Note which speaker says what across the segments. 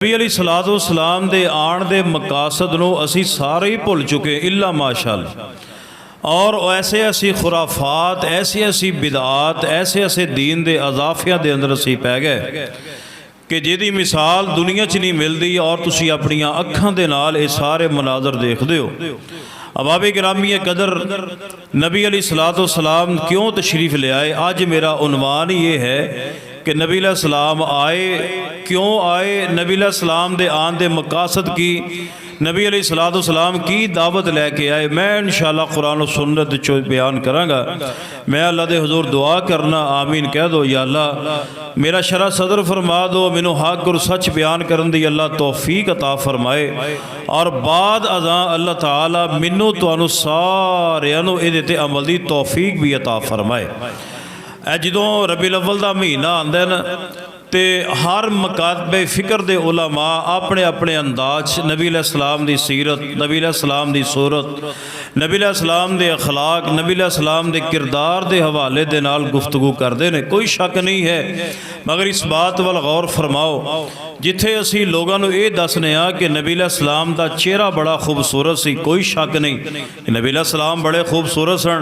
Speaker 1: नबी अली सलात व सलाम दे आण दे मकासद नूं असी सारे ही भुल चुके इल्ला माशाअल्लाह। और ऐसे ऐसी खुराफात, ऐसी ऐसी बिदात, ऐसे ऐसे दीन दे अजाफिया दे अंदर असी पै गए कि जिहदी मिसाल दुनिया च नहीं मिलती। और तुसी अपनियां अखां दे नाल ये सारे मनाजर देखदे हो। अबाबे गिरामी कदर नबी अली सलात व सलाम क्यों तशरीफ़ ले आए, अज मेरा उन्वान ये है कि नबी सलाम आए, क्यों आए, नबी सलाम दे आन दे मकासद की, नबी अली सलात व सलाम की दावत लैके आए। मैं इंशाअल्लाह कुरान और सुन्नत चो बयान करांगा। मैं अल्लाह दे हुजूर दुआ करना, आमीन कह दो। या अल्लाह मेरा शरा सदर फरमा दो, मैनू हक और सच बयान करन दी अल्लाह तौफीक अता फरमाए। और बाद अज़ां अल्लाह ताला मैनू तुहानू सारिआं नू इहदे ते अमल दी तौफीक भी अता फरमाए। जदों रबीउल अव्वल दा महीना आंदा ना ते हर मकातबे फ़िक्र दे उलमा अपने अपने अंदाज नबी सलाम दी सीरत, नबी सलाम दी सूरत, नबी सलाम दे अखलाक, नबी सलाम दे किरदार दे हवाले दे नाल गुफ्तगू करते हैं। कोई शक नहीं है, मगर इस बात वाल गौर फरमाओ जिथे असी लोगों को ये दसने कि नबी सलाम का चेहरा बड़ा खूबसूरत सी। कोई शक नहीं कि नबी सलाम बड़े खूबसूरत सन,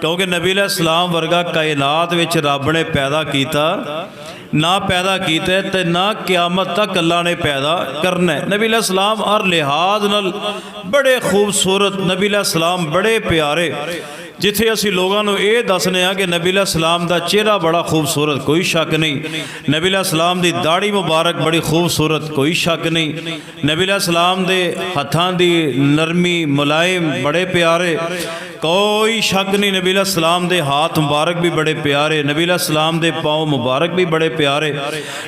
Speaker 1: क्योंकि नबी सलाम वर्गा कायनात विच रब ने पैदा किया ना पैदा किया ते ना क्यामत तक अल्लाह ने पैदा करना है। नबी सलाम हर लिहाज नाल बड़े खूबसूरत, नबी सलाम बड़े प्यारे। जिथे असी लोगों को ये दसने कि नबी सलाम का चेहरा बड़ा खूबसूरत, कोई शक नहीं। नबी सलाम की दाढ़ी मुबारक बड़ी खूबसूरत, कोई शक नहीं। नबी सलाम के हथां की नरमी मुलायम बड़े प्यारे, कोई शक नहीं। नबी सलाम के हाथ मुबारक भी बड़े प्यारे, नबी सलाम के पाँव मुबारक भी बड़े प्यारे।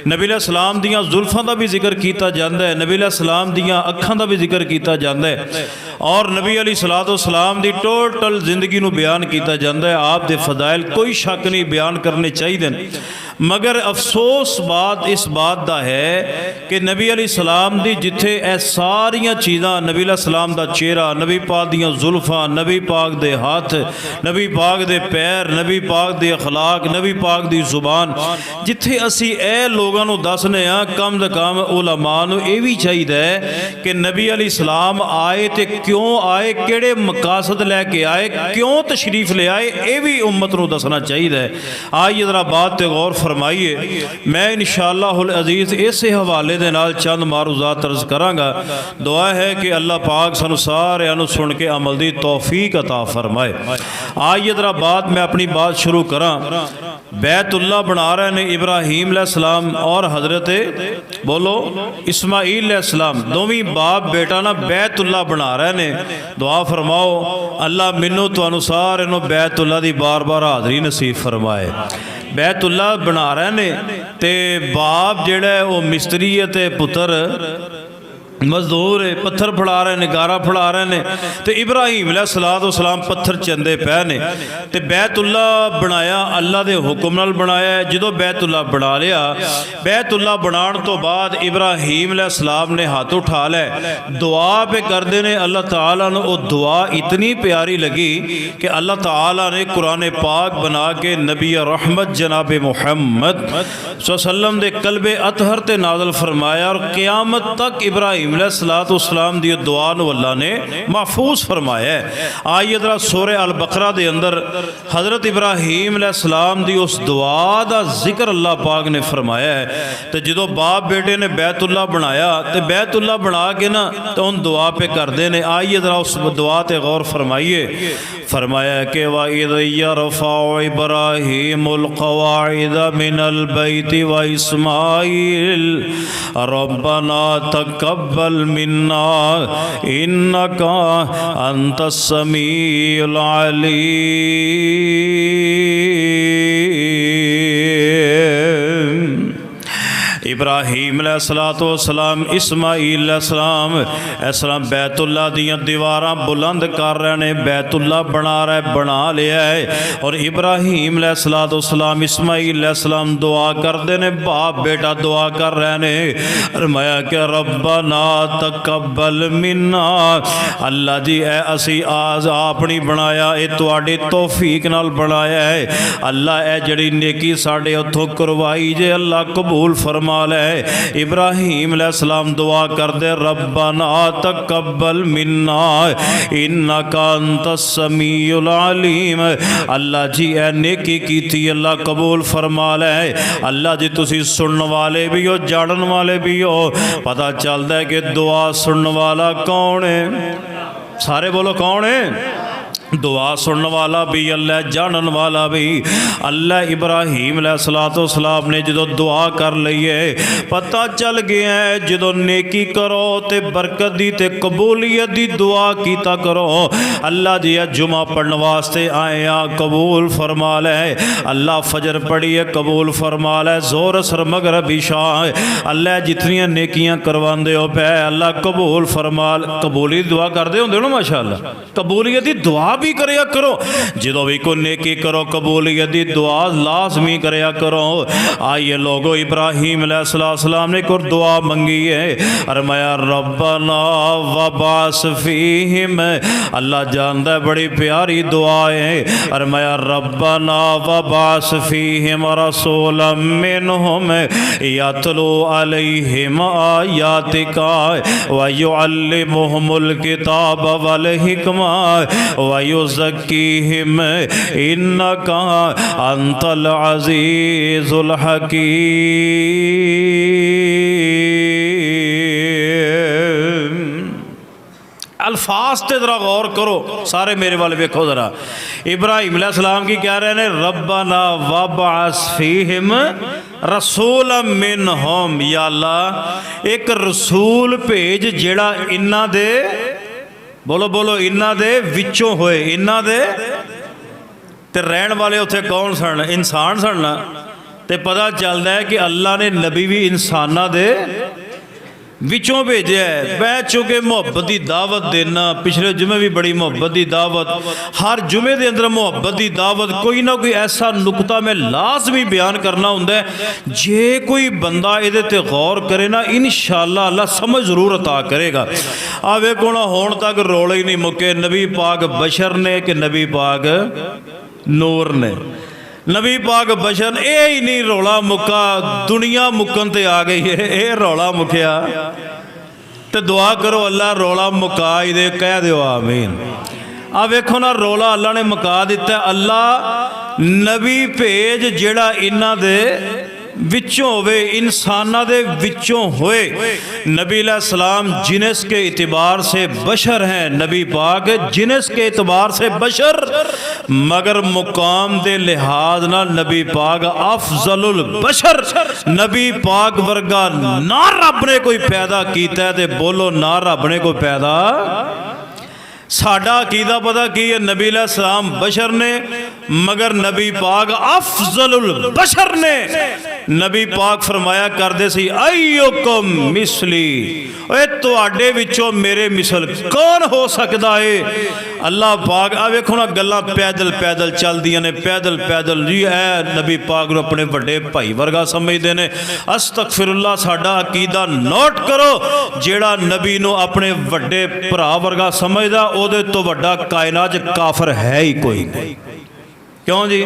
Speaker 1: नबी सलाम दियाँ जुल्फां का भी जिक्र किया जाता है, नबी सलाम दियाँ अखां का भी जिक्र किया जाता है। और नबी अली सलात व सलाम की टोटल जिंदगी नूं बयान किया जाता है। आप दे फदाइल कोई शक नहीं बयान करने चाहिए। मगर अफसोस बात इस बात का है कि नबी अली सलाम दी जिथे ए सारियां चीज़ां, नबी सलाम का चेहरा, नबी पाक दियां जुल्फां, नबी पाक दे हाथ, नबी पाक दे पैर, नबी पाक दे अखलाक, नबी पाक दी जुबान, जिथे असी ए लोगों को दसने कम से कम उलमा नूं ये भी चाहिए कि नबी अली सलाम आए तो क्यों आए, किहड़े मकासद लैके आए, क्यों तशरीफ ले आए, ये भी उम्मत नूं दसना चाहिए। आइए जरा बात ते गौर फरमाइए। मैं इंशाअल्लाहुल अज़ीज़ इस हवाले दे नाल चंद मारूज़ात अर्ज़ करांगा। दुआ है कि अल्लाह पाक सानू सारिआं नूं सुन के अमल दी तौफीक अता फरमाए। आइए जरा बात मैं अपनी बात शुरू करा। बैतुल्ला बना रहे ने इब्राहीम अलैहिस्सलाम और हज़रत बोलो इस्माईल अलैहिस्सलाम, दोवीं बाप बेटा ना बैतुल्ला बना रहे ने। दुआ फरमाओ अल्लाह मैनू तुहानू सारिआं नूं बैतुल्ला दी बार बार हाज़री नसीब फरमाए। बैतुल्ला बना रहे ने ते बाप जिहड़ा है वो मिस्त्री है ते पुत्र मजदूर है, पत्थर फड़ा रहे ने, गारा फड़ा रहे ने। तो इब्राहीम अलैहिस्सलाम पत्थर चंदे पै ने ते बैतुल्ला बनाया अल्लाह के हुक्म नाल बनाया। जो बैतुल्ला बना लिया, बैतुल्ला बनाने तो बाद इब्राहीम अलैहिस्सलाम ने हाथ उठा लै, दुआ पे करते ने। अल्लाह ताला ने वो दुआ इतनी प्यारी लगी कि अल्लाह ताला ने कुरान पाक बना के नबी रहमत जनाब मुहम्मद सल्लल्लाहु दे कल्बे अतहर ते नाज़िल फरमाया। और क़यामत तक इब्राहीम अलैहिस्सलाम दी दुआ नूं अल्लाह ने महफूज फरमाया है। आइए जरा सूरह अल बकरा दे अंदर हज़रत इब्राहीम अलैहिस्सलाम दी उस दुआ दा जिक्र अल्लाह पाक ने फरमाया है। तो जो बाप बेटे ने बैतुल्ला बनाया तो बैतुल्ला बना के ना तो उन दुआ पे करते हैं। आइए जरा उस दुआ ते गौर फरमाइए। फरमाया कि वइज़ यरफ़अु इब्राहीमुल क़वाइद मिनल बैति व इस्माईल रब्बना तक़ब्बल मिन्ना इन्नका अंतस समीउल अलीम। इब्राहीम अलैहिस्सलाम इस्माईल अलैहिस्सलाम बैतुल्ला दियाँ दीवारां बुलंद कर रहे हैं, बैतुल्ला बना लिया है। और इब्राहीम अलैहिस्सलाम इस्माईल अलैहिस्सलाम दुआ करते हैं, बाप बेटा दुआ कर रहे हैं। फरमाया कि रब्बना तक़ब्बल मिन्ना, अल्लाह जी ए असी आज आप नहीं बनाया, ये तुहाडी तौफीक नाल बनाया है। अल्लाह ए जड़ी नेकी साडे उत्थों करवाई जे अल्लाह कबूल फरमा ले इब्राहीम अलैहिस्सलाम दुआ करदे रब्बना तकब्बल मिन्ना इन्नका अंतस समीउल अलीम। अल्लाह जी ए नेकी कीती अल्लाह कबूल फरमा ले। अल्लाह जी तुसी सुनने वाले भी हो जानन वाले भी हो। पता चलता है कि दुआ सुनने वाला कौन है? सारे बोलो कौन है? दुआ सुनने वाला भी अल्लाह, जानन वाला भी अल्लाह। इब्राहीम अलैहिस्सलाम ने जो दुआ कर ली है पता चल गया है जो नेकी करो तो बरकत दी ते कबूलियत दी दुआ कीता करो। अल्लाह जी जुमा पढ़ने वास्ते आए हैं कबूल फरमा ले। अल्लाह फजर पढ़ी है कबूल फरमा ले। जोर असर मगरब इशा अल्लाह जितनियां नेकियां करवांदे हो पे अल्लाह कबूल फरमा। कबूलियत दुआ करते होंगे ना माशाअल्लाह। कबूलियत दी दुआ भी करया करो। जो भी कोई नेकी करो कबूलियत दी दुआ लाजमी करया करो। आइए लोगो इब्राहीम अलैहिस्सलाम ने एक दुआ मंगी है। फरमाया रब्बना वबास फीहिम। अल्लाह जानदा है बड़ी प्यारी दुआ है। फरमाया रब्बना वबास फीहिम रसूलन मिनहुम यतलू अलैहिम आयातिका व युअल्लिमुहुमुल किताब वल हिकमा व युज़क्कीहिम इन्नका अंतल अज़ीज़ुल हकीम। अल्फाज ते ज़रा गौर करो, सारे मेरे वाले देखो ज़रा। इब्राहीम अलैहिस्सलाम की क्या रहे ने? रब्बना वबअस फीहिम रसूलन मिनहुम। या अल्लाह एक रसूल भेज जेड़ा इन्हां दे, बोलो बोलो, इन्हां दे विचों होए। इन्हां दे ते रहन वाले उत्थे कौन सन? इंसान सन ना। ते पता चलता है कि अल्लाह ने नबी भी इंसाना दे विचों भेजे है। मैं चूँकि मुहब्बत की दावत देना, पिछले जुमे भी बड़ी मुहब्बत की दावत, हर जुमे के अंदर मुहब्बत की दावत कोई ना कोई ऐसा नुकता मैं लाजमी बयान करना होंदा है। जे कोई बंदा ये ते गौर करे ना इंशाअल्लाह अल्लाह समझ जरूर अता करेगा। आ वेखो ना हुण तक रोले ही नहीं मुके। नबी पाक बशर ने कि नबी पाक नूर ने? नबी पाक बशर, ये ही नहीं रौला मुक्का, दुनिया मुक्कन ते आ गई है। ये रौला मुक्या तो दुआ करो अल्लाह रौला मुका ही दे, कह दो आमीन। आ वेखो ना रौला अल्लाह ने मुका दिता। अल्लाह नबी भेज जेड़ा इन्हां दे विचों होवे, इंसाना दे विचों होए। नबी अलैहिस्सलाम जिनस के इतबार से बशर हैं, नबी पाक जिनस के इतबार से बशर, मगर मुकाम दे लिहाज ना नबी पाक अफजलुल बशर। नबी पाक वर्गा ना रब ने कोई पैदा कीता है। ते बोलो ना रब ने कोई पैदा। साडा अकीदा पता की है? नबी अलैहिस्सलाम बशर ने, मगर नबी पाक अफजलुल बशर ने। नबी पाक फरमाया करदे सी अय्युकुम मिसली, ओए तुहाडे विचों मेरे मिसल कौन हो सकदा है? अल्लाह पाक आ वेखो ना गल्लां पैदल पैदल चलदियां ने, पैदल पैदल जी। ए नबी पाक नूं अपने वड्डे भाई वर्गा समझदे ने। अस्तगफिरुल्लाह, साडा अकीदा नोट करो। जेड़ा नबी नूं अपने वड्डे भरा वर्गा समझदा ओदे तो वड्डा कायनात च काफर है ही कोई नहीं। क्यों जी?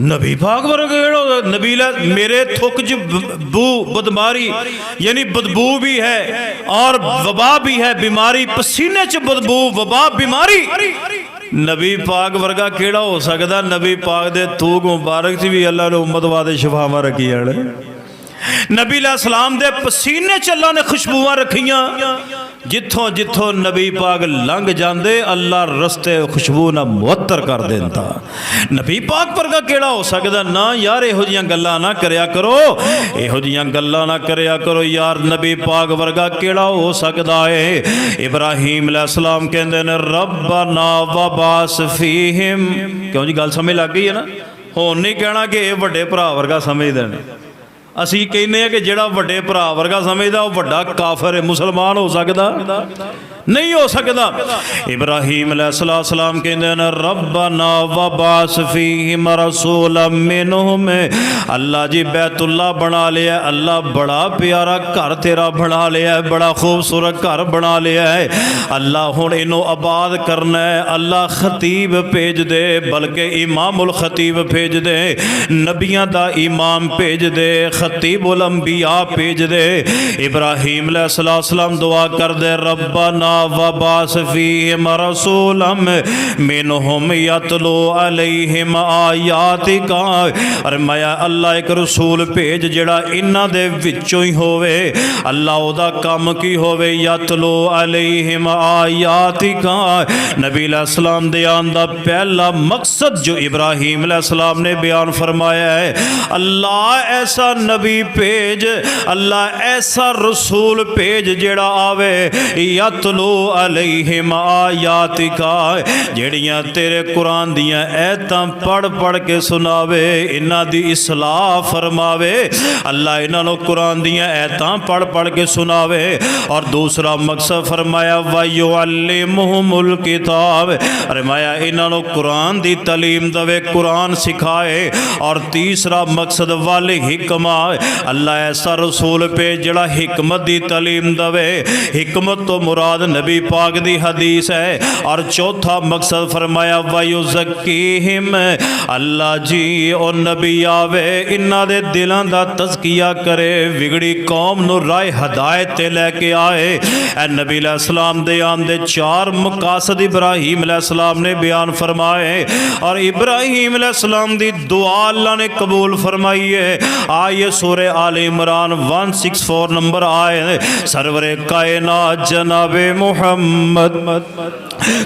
Speaker 1: नबी पाक वर्गा नबी मेरे थुक च बू बदमारी यानी बदबू भी है और वबा भी है, बीमारी पसीने च बदबू वबा बीमारी। नबी पाक वर्गा केड़ा हो सकता? नबी पाक दे थूक मुबारक च भी अल्लाह ने उम्मत वादे शफावां रखियां ने। नबी अलैहिस्सलाम दे पसीने च अल्लाह ने खुशबुआं रखियां। जिथों जिथों नबी पाक लंघ जाते अल्लाह रस्ते खुशबू ना मुअत्तर कर देता। नबी पाक वर्गा केड़ा हो सकता? ना यार इहो जिहियां गल्लां ना करया करो, इहो जिहियां गल्लां ना करया करो यार। नबी पाक वर्गा केड़ा हो सकता है? इब्राहीम अलैहिस्सलाम कहंदे ने रब्बना वबास फीहिम। क्यों जी? गल समझ लग गई है ना? हुण नहीं कहना कि ये वड्डे भरा वर्गा समझदे ने। असी कहने कि जेड़ा वड्डे भरा वर्गा समझदा वो वड्डा काफिर है, मुसलमान हो सकदा नहीं हो सकता। इब्राहीम अलैहिस्सलाम कहंदे ने रब्बना वबास फीहिम रसूलन मिनहुम। अल्लाह जी बैतुल्लाह बना लिया, अल्लाह बड़ा प्यारा घर तेरा बना लिया, बड़ा खूबसूरत घर बना लिया है। अल्लाह हुण इनू आबाद करना है। अल्लाह खतीब भेज दे, बल्कि इमामुल खतीब भेज दे, नबियां दा इमाम भेज दे, खतीबुल अंबिया भेज दे। इब्राहीम अलैहिस्सलाम दुआ कर दे, रब्बना वबास फीहिम रसूलम मिनहुम यतलू अलैहिम आयातिका। और मैं अल्लाह एक रसूल भेज जिहड़ा इन्हां दे विचों ही होवे। अल्लाह ओदा काम की होवे, यतलू अलैहिम आयातिका। नबी अलैहिस्सलाम दे आन दा पहला मकसद जो इब्राहीम अलैहिस्सलाम ने बयान फरमाया है, अल्लाह ऐसा नबी भेज, अल्लाह ऐसा रसूल भेज जेड़ा आवे यतलू अलैहिम आयातिका, जेड़ियां तेरे कुरान दियां ऐतां पढ़ पढ़ के सुनावे, इन्हां दी इस्लाह फरमावे। अल्लाह इन्हां नूं कुरान दियां ऐतां पढ़ पढ़ के सुनावे। और दूसरा मकसद फरमाया वयुअल्लिमुहुमुल किताब, फरमाया इन्हां नूं कुरान दी तालीम दवे, कुरान सिखाए। और तीसरा मकसद वाले हिकमा, अल्लाह ऐसा रसूल पे जड़ा हिकमत दी तालीम दवे। हिकमत तो मुराद नबी पाक दी हदीस है। और चौथा मकसद फरमाया वयुज़क्कीहिम, अल्लाह जी ओ नबी आवे इन्हां दे दिलां दा तज़किया करे, विगड़ी कौम नूं राह हदायत ते लैके आए। ए नबी अलैहिस्सलाम दे आन दे चार मकासद इब्राहीम अलैहिस्सलाम ने बयान फरमाए। और इब्राहीम अलैहिस्सलाम दी दुआ अल्लाह ने कबूल फरमाई है। आये सूरे आले इमरान 164 नंबर आए, सरवरे कायनात जनाबे मुहम्मद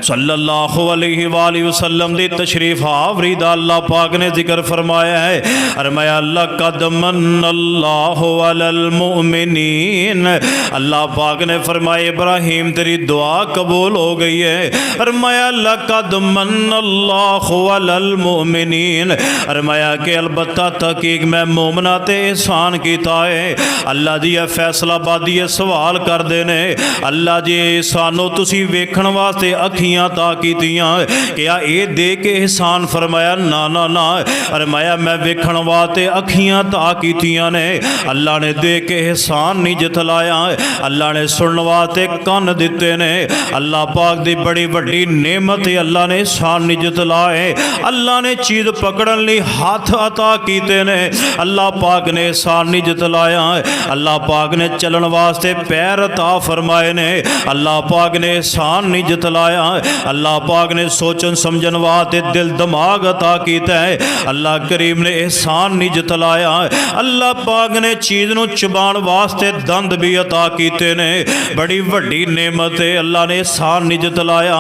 Speaker 1: सल्लल्लाहु अलैहि वसल्लम दी तशरीफ आवरी दा अल्लाह पाक ने जिक्र फरमाया है। फरमाया लक़द मन्नल्लाहु अलल मुमिनीन, अल्लाह पाक ने फरमाया इब्राहीम तेरी दुआ कबूल हो गई है। फरमाया लक़द मन्नल्लाहु अलल मुमिनीन, फरमाया कि अलबत्ता तहकीक मैं मोमना ते एहसान कीता है। अल्लाह दी फैसलाबादी सवाल करदे ने, अल्लाह जी सानू तुसी वेखण वास्ते अखियां ता कीतियां, क्या ये दे के एहसान फरमाया? ना ना ना, फरमाया मैं वेखण वास्ते अखियां ता कीतियां ने। अल्लाह ने दे के एहसान नहीं जतलाया, अल्लाह ने सुनने वास्ते कन दिते ने। अल्लाह पाक दी बड़ी वड्डी नेमत है, अल्लाह ने एहसान नहीं जतलाए। अल्लाह ने चीज़ पकड़न लई हाथ अता कीते ने, अल्लाह पाक ने एहसान नहीं जतलाया। अल्लाह पाक ने चलन वास्ते पैर अता फरमाए ने, अल्लाह पाक ने एहसान नहीं जतलाया। अल्लाह पाक ने सोचन समझन वास्ते दिल दिमाग अता कीता है, अल्लाह करीम ने एहसान नहीं जतलाया। अल्लाह पाक ने चीज़ नूं चबाण वास्ते दंद भी अता कीते ने, बड़ी वड्डी नेमत है, अल्लाह ने एहसान नहीं जतलाया।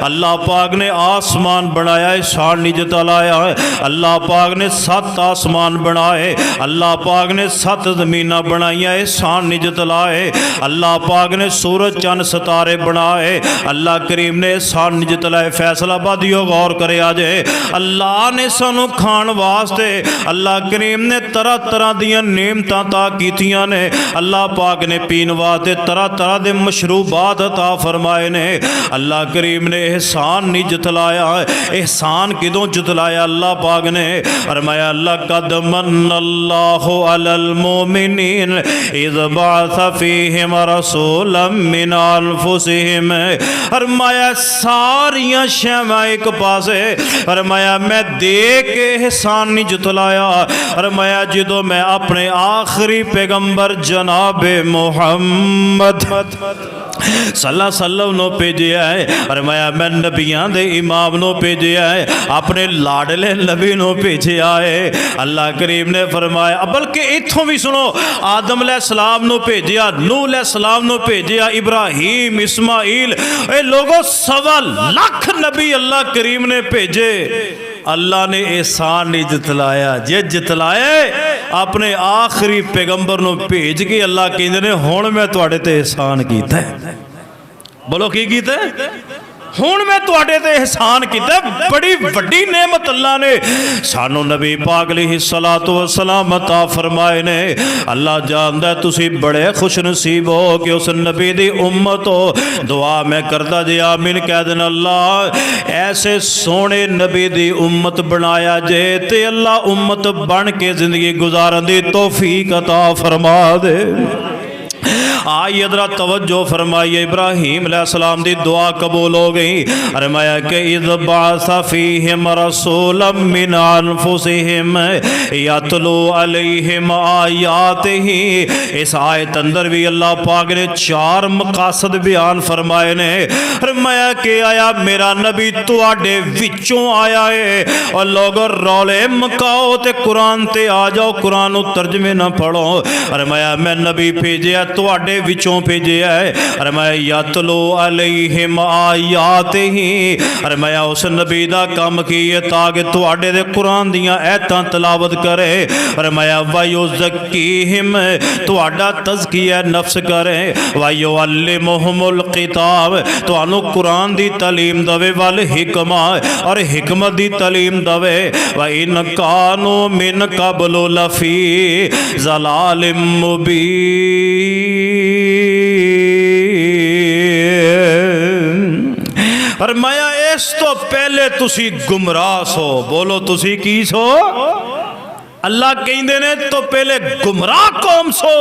Speaker 1: अल्लाह पाक ने आसमान बनाया, एहसान नहीं जतलाया। अल्लाह पाक ने 7 आसमान बनाए, अल्लाह पाक ने 7 ज़मीनां बनाइया, एहसान नहीं जतलाए। अल्लाह पाक ने सूरज चंद सितारे बनाए, अल्लाह करीम ने एहसान नहीं जतलाए। फैसलाबादियों गौर करे आजे, अल्लाह ने सानू खाण वास्ते अल्लाह करीम ने तरह तरह दियां नेमतां ता कीतियां ने। अल्लाह पाक ने पीन वास्ते तरह तरह दे मशरूबात अता फरमाए ने। अल्लाह करीम ने एहसान नहीं जतलाया। एहसान किदों जतलाया? अल्लाह पाक ने फरमाया लक़द मन्नल्लाहु अलल मुमिनीन इज़ बअस फ़ीहिम रसूलन मिन अनफुसिहिम। फरमाया सारियां शैवां एक पासे, फरमाया मैं दे के एहसान नहीं जतलाया। फरमाया जदों मैं अपने आखिरी पैगंबर जनाबे मुहम्मद सल्लल्लाहु अलैहि वसल्लम नो भेजिया है, फरमाया मैं नबियां दे इमाम नो भेजिया है, अपने लाडले नबी नो भेजिया है। अल्लाह करीम ने फरमाया, बल्कि इत्थों भी सुनो, आदम अलैहिस्सलाम नो भेजिया, नूह अलैहिस्सलाम नो भेजिया, इब्राहीम, इस्माइल, ए लोगों 1.25 लाख नबी अल्लाह करीम ने भेजे। अल्लाह ने एहसान नहीं जतलाया। जे जतलाए अपने आखिरी पैगंबर नूं भेज के अल्लाह कहंदे ने हुण मैं तुहाडे ते एहसान कीता है। बोलो की कीता है? हुण मैं तुहाडे ते एहसान कीता। बड़ी वड्डी नेमत अल्लाह ने सानू नबी पाक अलैहिस्सलातु वस्सलाम अता फरमाए ने। अल्लाह जानदा है तुसी बड़े खुश नसीब हो कि उस नबी दी उम्मत हो। दुआ मैं करदा जे आमीन कह देना। अल्लाह ऐसे सोने नबी दी उम्मत बनाया जे ते अल्लाह उम्मत बन के जिंदगी गुजारन दी तौफीक अता फरमा दे। आई अदरा तवज्जो फरमाइए, इब्राहीम अलैहिस्सलाम दी दुआ कबूल हो गई। फरमाया कि इज़ बअसा फ़ीहिम रसूलन मिन अनफुसिहिम यतलू अलैहिम आयातिही। इस आयत अंदर भी अल्लाह पाक ने 4 मकासद बयान फरमाए ने। फरमाया कि आया मेरा नबी तुहाडे विचों आया है और लोग रौले मकाओ ते कुरान ते आ जाओ, कुरान तर्जमे ना पढ़ो। फरमाया मैं नबी भेजिया तुहाडे विचों भेजिया है। फरमाया यतलू अलैहिम आयातिही। फरमाया उस नबी दा काम की है ताकि तुहाडे दे कुरान दियां आयतां तलावत करे। फरमाया वयुज़क्कीहिम तुहाडा तज़किया नफ्स करे। वयुअल्लिमुहुमुल किताब तुहानू कुरान दी तालीम दवे, वल हिकमा और हिकमत दी तालीम दवे। व इन कानू मिन कबलु लफी ज़लालिम मुबीन। फरमाया इस तो पहले तुसी गुमराह सो। बोलो तुसी की सो? अल्लाह कहते ने तो पहले गुमराह कौम सो।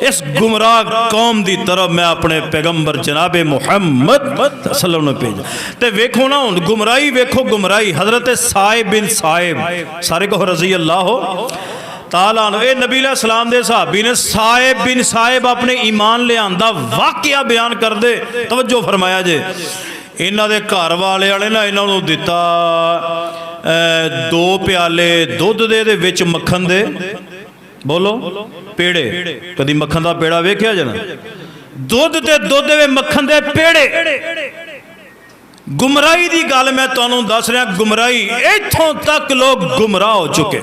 Speaker 1: इस गुमराह कौम की तरफ मैं अपने पैगंबर जनाबे मुहम्मद सल्लल्लाहु अलैहि वसल्लम भेजा। ते वेखो ना हुण गुमराही, वेखो गुमराही। हजरत साहिब बिन साहिब, सारे को रजी अल्लाह ताला ए नबी अलैहिस्सलाम दे सहाबी ने साहिब बिन साहिब अपने ईमान लियांदा वाकया बयान कर दे। तवज्जो फरमाया जे इन्हां दे घर वाले ना इन्हां नूं दिता 2 प्याले दुध दे विच मक्खन दे। बोलो पेड़े, कदी मक्खन दा पेड़ा वेख्या जे ना? दुध ते दुध दे मक्खन दे पेड़े। गुमराही दी गल मैं तुहानूं दस रहा, गुमराही इत्थों तक लोग गुमराह हो चुके।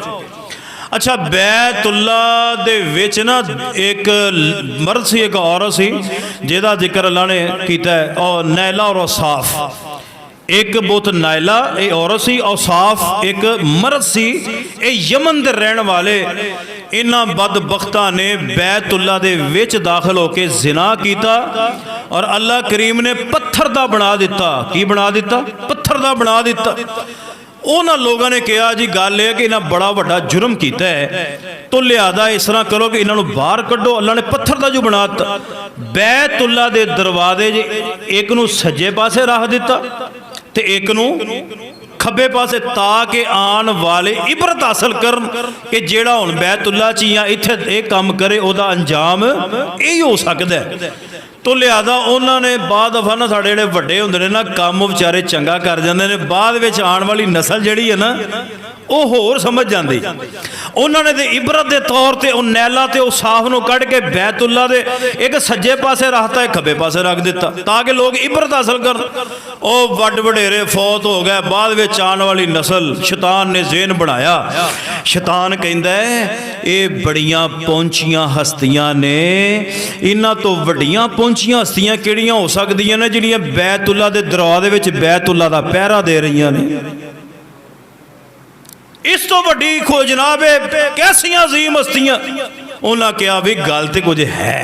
Speaker 1: अच्छा बैतुल्ला दे विच ना एक मर्द सी, एक औरत सी जिहदा जिक्र अल्लाह ने कीता है, और नैला और औसाफ। एक बुत नायला ये औरत सी, औसाफ एक मर्द सी। ये यमन दे रहने वाले इन्हां बदबख्तां ने बैतुल्ला दे विच दाखिल होके जिना कीता और अल्लाह करीम ने पत्थर दा बना दिता। की बना दिता? पत्थर दा बना दिता। उन्होंने लोगों ने कहा जी गल है कि इन्हें बड़ा वड्डा जुर्म किया है, तो लिहाजा इस तरह करो कि इन्हों बाहर कड्डो। अल्लाह ने पत्थर का जो बना दिता। बैतुल्ला दे दरवाजे एक नूं सज्जे पासे रख दिता ते एक नूं खब्बे पासे, ताकि आन वाले इबरत हासिल करन कि जेड़ा हुण बैतुल्ला च या इत्थे ये काम करे उहदा अंजाम यही हो सकदा है। तो लिहाजा उन्होंने बाद दफा ना साढ़े जेडे वड्डे हुंदे ने ना काम बेचारे चंगा कर जाते हैं, बाद विच आने वाली नस्ल जिहड़ी है ना वो होर समझ जाती। उन्होंने तो इबरत के तौर पर उस नैला ते उस साफ नूं कढ़ के बैतुल्ला दे एक सज्जे पासे रखता, एक खब्बे पासे रख दिता ताकि लोग इबरत हासिल कर। वो वड्ड वडेरे फौत हो गए। बाद विच आने वाली नस्ल शैतान ने ज़हन बनाया। शैतान कहंदा है ये बड़ियां पहुंचियां हस्तियां ने, इन्हां तो वड्डियां पहुंचियां हस्तियां किहड़ियां हो सकदियां ने जिहड़ियां बैतुल्ला दे दरवाजे विच बैतुल्ला दा पहरा दे रहीआं ने। इस तो वड्डी खो जनाब कैसियां अजीम हस्तियां। उन्हें कहा भी गल तो कुछ है,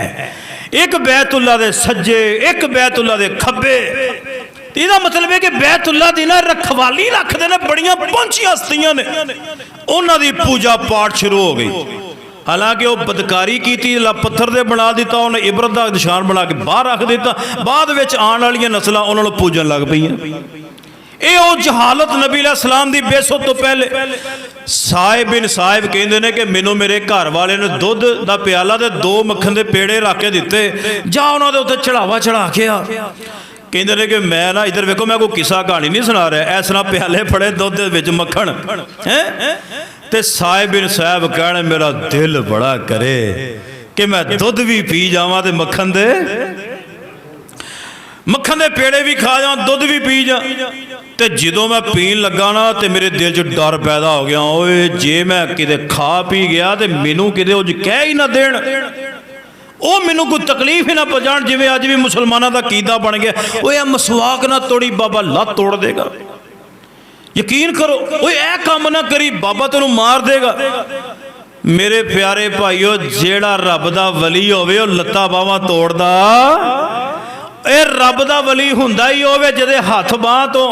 Speaker 1: एक बैतुल्ला दे सज्जे एक बैतुल्ला दे खब्बे। इसका मतलब है कि बैतुल्ला दी ना रखवाली रखते हैं, बड़ियां पहुंचियां हस्तियां ने, उन्हां दी पूजा पाठ शुरू हो गई। हालांकि वह बदकारी की पत्थर दे बना दिता, उन्हें इबरत का निशान बना के बाहर रख दिता। बाद विच आने वाली नस्लां उन्होंने पूजन लग पईयां। ये जहालत नबी अलैहिस्सलाम दी बेसत तो पहले। साहिब बिन साहिब कहते हैं कि मैनू मेरे घर वाले ने दुध का प्याला ते 2 मक्खन के पेड़े रख के दिते, जा उन्होंने उत्ते चढ़ावा चढ़ा के आ। कहते हैं कि मैं ना इधर वेखो, मैं कोई किस्सा कहानी नहीं सुना रहा, इस तरह प्याले फड़े दुध दे विच मक्खन है। ते साहिब बिन साहिब कहने मेरा दिल बड़ा करे कि मैं दुध भी पी जावां ते मक्खन दे पेड़े भी खा जा, दुध भी पी जा। तो जो मैं पीन लगा ना तो मेरे दिल च डर पैदा हो गया, ओए जे मैं किते खा पी गया तो मैनू किते कह ही ना देन, वो मैनू कोई तकलीफ ही ना पहुँचाण। जिवें अज भी मुसलमानों का कीदा बन गया, वो यह मसवाक ना तोड़ी बाबा लत्त तोड़ देगा। यकीन करो वो यह काम ना करी बाबा तेनू मार देगा। मेरे प्यारे भाईओ जेड़ा रब दा वली होवे लत्ता बावां तोड़दा, ये रब दा वली हुंदा ही होवे जिहदे हथ बाह तो,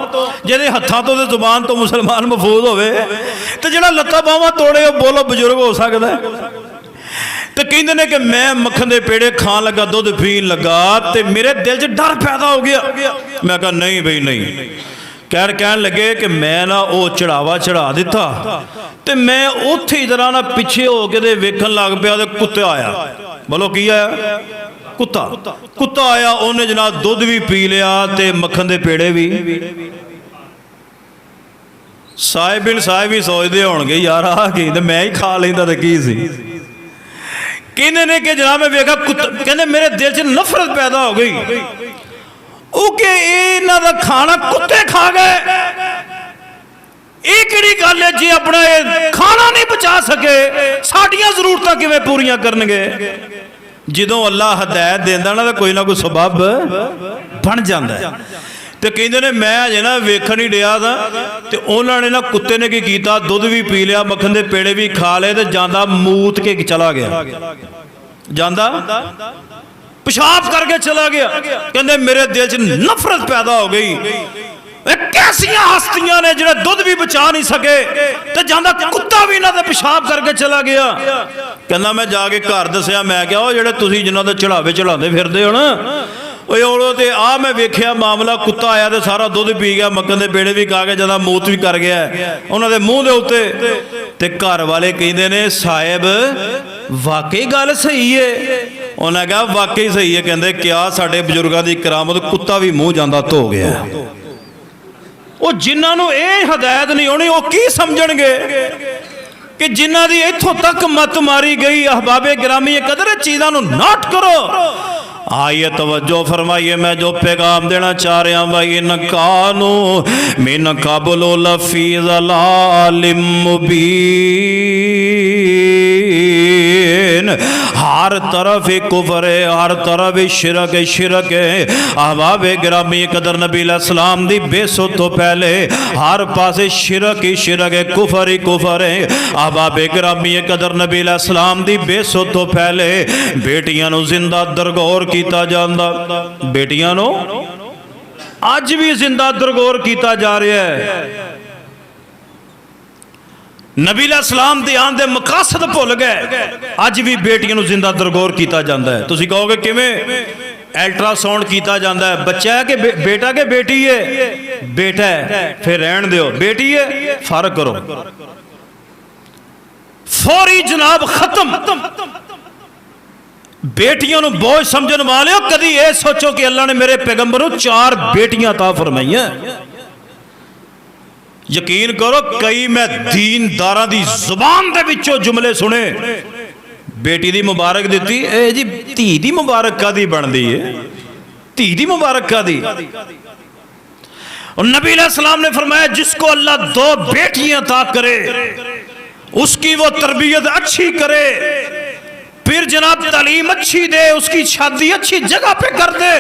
Speaker 1: जिहदे हत्थां तो ते जुबान तो मुसलमान महफूज होवे। ते जेड़ा लत्ता बावां तोड़े बोलो बुजुर्ग हो सकदा है। तो कहते हैं कि मैं मक्खन के पेड़े खान लगा, दुध पीन लगा, तो मेरे दिल च डर पैदा हो गया। मैं कहा नहीं बई नहीं। कहन लगे कि मैं ना वो चढ़ावा चढ़ा दिता, तो मैं उत्थे ही तरह ना पिछे हो के वेखन लग पिया, तो कुत्ता आया। बोलो की आया? कुत्ता आया। उन्हें जनाब दुध भी पी लिया ते मक्खन के पेड़े भी। साहिब भी सोचते होंगे यार आ की, तो मैं ही खा लेंदा तो की सी। कहते ने कि जनाब मैं वेखा कुत्ता, कहते मेरे दिल च नफरत पैदा हो गई कि इन्हां दा खाना कुत्ते खा गए। ये किहड़ी गल है जी, अपना ये खाना नहीं बचा सके, साडियां जरूरतां किवें पूरियां करनगे? जदों अल्लाह हदायत देंदा ना, तो कोई ना कोई सबब बन जाता है। तो कहते ने मैं अजे ना वेखन ही डया था, तो उन्होंने ना कुत्ते ने की किया, दुध भी पी लिया, मक्खन के पेड़े भी खा ले, तो जांदा मूत के चला गया, जांदा पेशाब करके चला गया। कहते मेरे दिल च नफरत पैदा हो गई, कैसियां हस्तियां ने जिन्हें दुध भी बचा नहीं सके, तो जांदा कुत्ता भी इन्हां दा पेशाब करके चला गया। कहना मैं जाके घर दसिया, मैं क्या जेडे तुसीं जिन्हां दे चढ़ावे चढ़ाते फिरदे हो ना, ओलो तो आ मैं वेख्या मामला, कुत्ता आया तो सारा दुध पी गया, मक्खन के पेड़े भी खा गया, ज्यादा मूत भी कर गया उन्होंने मूँह के उत्ते। ते घर वाले कहते ने साहिब वाकई गल सही है? उन्हें कहा वाकई सही है। कहते क्या साडे बजुर्गों की करामत, कुत्ता भी मूँह जांदा धो गया। वो जिन्होंने ये हदायत नहीं होनी, वो की समझणगे कि जिन्हों की इत्थों तक मत मारी गई। अहबाबे गिरामी कदर चीज़ों को नोट करो। आइए तवज्जो फरमाइए, मैं जो पैगाम देना चाह रहा भाई, नकानो मिन काबुलो लफी ज़लालिम मुबीन। हर तरफ कुफर है, हर तरफ शिरक है। अहबाब गिरामी कदर नबी अलैहिस्सलाम दी बेसो तो पहले हर पासे शिरक ही शिरक है, कुफर ही कुफर है। अहबाब गिरामी कदर नबी अलैहिस्सलाम दी बेसो तो पहले बेटियां नू जिंदा दरगोर किया जाता, बेटियां नू अज भी जिंदा दरगोर किया जा रहा है। नबी अलैहिस्सलाम दे आन दे मकासद भुल गए, अज भी बेटियां नू जिंदा दरगोर किया जाता है। तुसीं कहोगे किवें? अल्ट्रासाउंड किया जाता है, बच्चा है कि बेटा के बेटी है? बेटा है, फिर रहन दो। बेटी है, फर्क करो, फौरी जनाब खत्म। बेटियों को बोझ समझण वाले कदी ये सोचो कि अल्लाह ने मेरे पैगंबर को 4 बेटियां अता फरमाईयां। यकीन करो कई मैं दीनदारां दी जुबान दे विचों जुमले सुने, बेटी दी मुबारक दी, ए जी धी दी मुबारक कादी बनदी है? धी दी मुबारक कादी? और नबी अलैहिस्सलाम ने फरमाया जिसको अल्लाह 2 बेटियां अता करे उसकी वो तरबियत अच्छी करे, फिर जनाब तालीम अच्छी दे, उसकी शादी अच्छी जगह पे कर दे।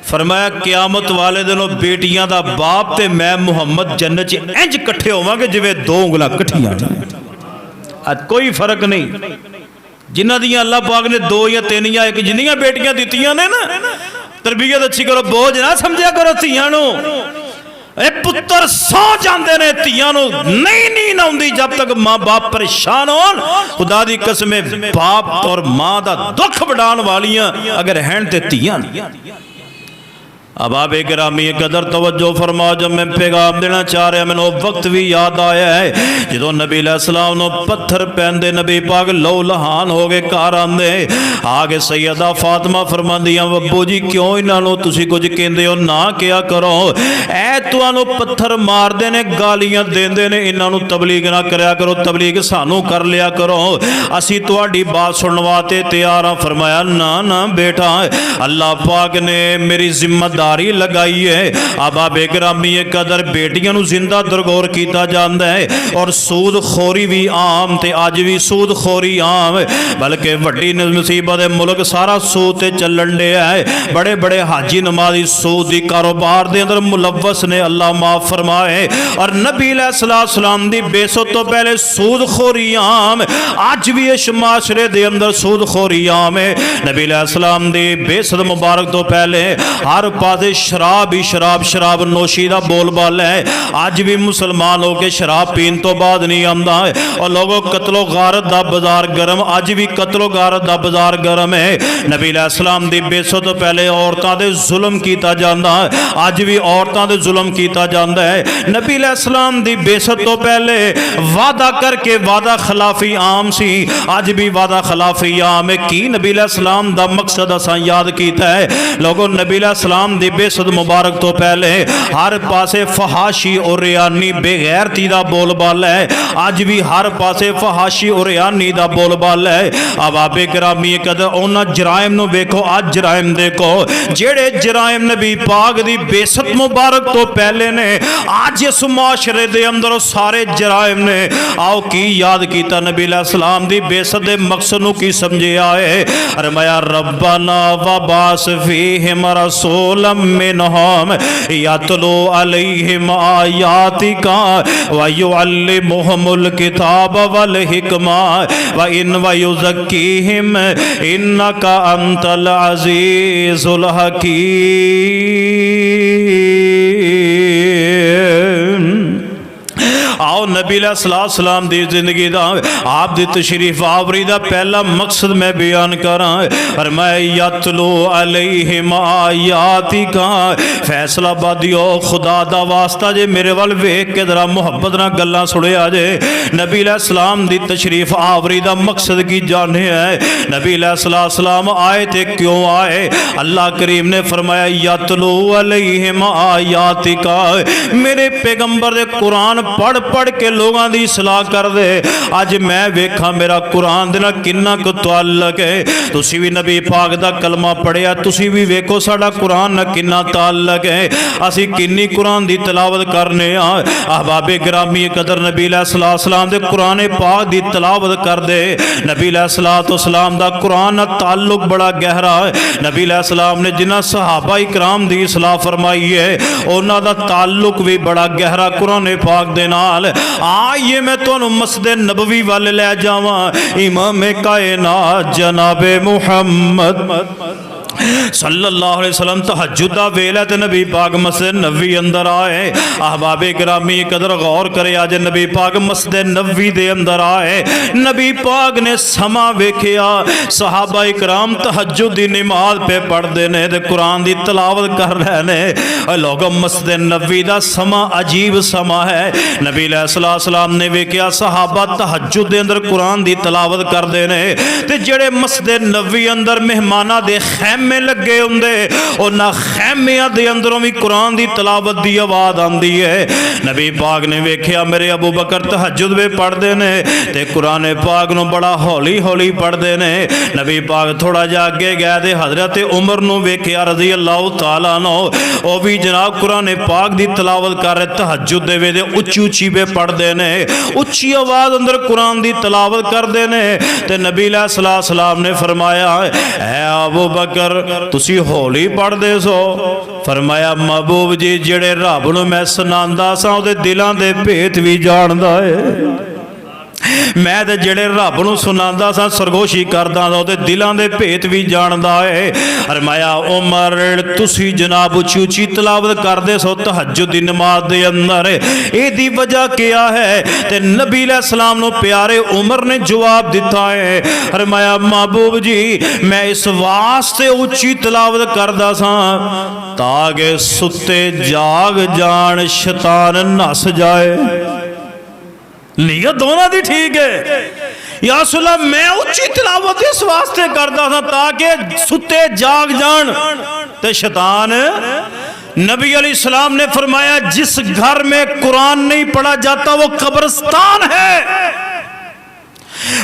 Speaker 1: फरमाया क़यामत वाले दिनों बेटियां दा बाप ते मैं मुहम्मद जन्नत च इंज इकट्ठे होवांगे जिवें 2 उंगलां इकट्ठियां। आज कोई फर्क नहीं, जिन्हां दियां अल्लाह पाक ने 2 या 3 या 1 जिन्नियां बेटियां दित्तियां ने ना, तरबियत अच्छी करो, बोझ ना समझिया करो धीआं नूं। पुत्र सौ जाते ने, धीआं नूं नहीं नींद आउंदी जब तक माँ बाप परेशान हो। खुदा दी कसम बाप और माँ का दुख वडाण वालियां अगर हैं ते धीआं। अहबाब गिरामी कदर तवज्जो फरमा, जब मैं पैगाम देना चाह रहा मैंने वक्त भी याद आया है जो नबी अलैहिस्सलाम नूं पत्थर पैंदे नबी पाक लो लहान हो गए घर आंदे आगे सैयदा फातिमा फरमांदियां अब्बू जी क्यों इन्हां नूं तुसीं कुछ कहंदे हो, ना किया करो, ऐ तुहानूं पत्थर मारदे ने गालियां देंदे ने, इन्हां नूं तबलीग ना करया करो, तबलीग सानू कर लिया करो, असीं तुहाडी बात सुनण वास्ते तैयार हां। फरमाया ना ना बेटा, अल्लाह पाक ने मेरी जिम्मेदारी लगाई है। अहबाब गिरामी कदर बेटियां नूं जिंदा दरगोर किया जाता है और सूद खोरी भी आम, ते अज भी सूद खोरी आम, बल्कि वड्डी मुसीबत है मुल्क सारा सूद ते चलन दिया है। बड़े बड़े हाजी नमाजी सूद की कारोबार के अंदर मुलव्वस ने, अल्लाह माफ फरमाए। और नबी अलैहिस्सलाम दी बेसत तो पहले सूद खोरी आम, अज भी इस माशरे के अंदर सूद खोरी आम है। नबी अलैहिस्सलाम दी बेसत मुबारक तो पहले हर पास पासे शराब ही शराब, शराब नोशी का बोलबाला है। अज भी मुसलमान हो के शराब पीन तो बाद नहीं आंदा है। और लोगों कतलो गारत का बाजार गर्म, अज भी कतलो गारत का बाजार गर्म है। नबी अलैहिस्सलाम दी बेसत तो पहले औरतां दे जुल्म कीता जांदा है, अज भी औरतां दे जुल्म कीता जांदा है। नबी अलैहिस्सलाम दी बेसत तो पहले वादा करके वादा खिलाफी आम सी, अज भी वादा खिलाफी आम है। की नबी अलैहिस्सलाम दा मकसद असां याद कीता है। लोगों नबी अलैहिस्सलाम दी बेसत मुबारक तो पहले हर पासे फहाशी और रियानी बेगैरती दा बोलबाला है। अज भी हर पासे फहाशी और रियानी दा बोलबाला है। अहबाबे गिरामी कदर उन्हां जराइम नूं वेखो, अज जराइम देखो जेड़े जराइम नबी पाक दी बेसत मुबारक तो पहले ने, अज इस मुआशरे दे अंदर सारे जराइम ने। आओ की याद कीता नबी अलैहिस्सलाम दी बेसत दे मकसद नूं की समझिया है। फरमाया रब्बना वबास फीहिम रसूलन मिनहुम यतलू अलैहिम आयातिका व युअल्लिमुहुमुल किताब वल हिकमा व इन व युज़क्कीहिम इन्नका अंतल अज़ीज़ुल हकीम। आओ नबी अलैहिस्सलाम दी जिंदगी दा, आप दी तशरीफ आवरी दा पहला मकसद मैं बयान करा। फरमाया यतलू अलैहिम आयातिका, फैसला बादियो खुदा दा वास्ता जे मेरे वाल वेख के जरा मुहब्बत नाल गल्लां सुनिया जे। नबी अलैहिस्सलाम दी तशरीफ आवरी दा मकसद की जाने है। नबी अलैहिस्सलाम आए थे क्यों आए? अल्लाह करीम ने फरमाया यतलू अलैहिम आयातिका, मेरे पैगंबर दे कुरान पढ़ पढ़ के लोगों की सलाह कर दे। अज मैं वेखा मेरा कुरान दे नाल किन्ना क ताल्लुक है। तुसी भी नबी पाक दा कलमा पढ़िया, तुसी भी वेखो साडा कुरान नाल किन्ना ताल्लुक है, असी किन्नी कुरान दी तिलावत करने आ। अहबाबे गिरामी कदर नबी अलैहिस्सलाम दे कुरान पाक दी तिलावत कर दे। नबी अलैहिस्सलाम दा कुरान नाल ताल्लुक बड़ा गहरा है। नबी अलैहिस्सलाम ने जिन्हां सहाबा इकराम दी सलाह फरमाई है, उन्हां दा ताल्लुक भी बड़ा गहरा कुरान पाक दे नाल। आइए मैं तुहानू मस्जिद नबवी वाले ले जावां। इमाम कायनात जनाबे मुहम्मद सल्लल्लाहु अलैहि वसल्लम तहज्जुद दा वेला ते नबी पाक मस्जिद नबवी अंदर आए। अहबाबे गिरामी कदर गौर करे, आज नबी पाक मस्जिद नबवी दे अंदर आए। नबी पाक ने समा वेखिया, सहाबा इकराम तहज्जुद दी नमाज पे पढ़दे ने ते कुरान दी तिलावत कर रहे ने। लोगों मस्जिद नबवी दा समा अजीब समा है। नबी अलैहिस्सलाम ने वेखिया सहाबा तहज्जुद दे अंदर कुरान दी तिलावत करदे ने ते जेड़े मस्जिद नबवी अंदर मेहमानां दे खैमे लगे होंदे, उन्हां खैमियां दे अंदरों भी कुरान दी तिलावत दी आवाज़ आंदी है। नबी पाक ने वेखिया मेरे अबू बकर तहज्जुद में पढ़ते ने ते कुरान पाक नूं बड़ा हौली हौली पढ़ते ने। नबी पाक थोड़ा जा अगे गए ते हज़रत उमर नूं वेखिया रज़ी अल्लाह तआला अन्हु, वो भी जनाब कुरान पाक दी तिलावत कर रहे तहज्जुद दे वेले उच्ची उच्ची पे पढ़ते ने, उच्ची आवाज़ अंदर कुरान दी तिलावत करते ने। ते नबी अलैहिस्सलाम ने फरमाया ऐ अबू बकर तुसी हौली पढ़दे सो? फरमाया महबूब जी जेड़े रब नूं मैं सुनांदा सा उहदे दिलां दे भेत भी जानदा है। मैं तो जेड़े रब नूं सुनांदा सा सरगोशी करदा सा उहदे दिलां दे भेत भी जानदा है। फरमाया उमर तुसी जनाब उच्ची उच्ची तिलावत करदे सो तहज्जुद दी नमाज दे अंदर, इहदी वजह क्या है? ते नबी अलैहिस्सलाम नूं प्यारे उमर ने जवाब दिता है। फरमाया महबूब जी मैं इस वास्ते उच्ची तिलावत करदा सा ताकि सुते जाग जान शैतान नस जाए। नीयत दोनों दी ठीक है। या रसूल अल्लाह मैं उच्ची तिलावत इस वास्ते करदा था ताकि सुते जाग जान ते शैतान। नबी अलैहिस्सलाम ने फरमाया जिस घर में कुरान नहीं पढ़ा जाता वो कब्रिस्तान है।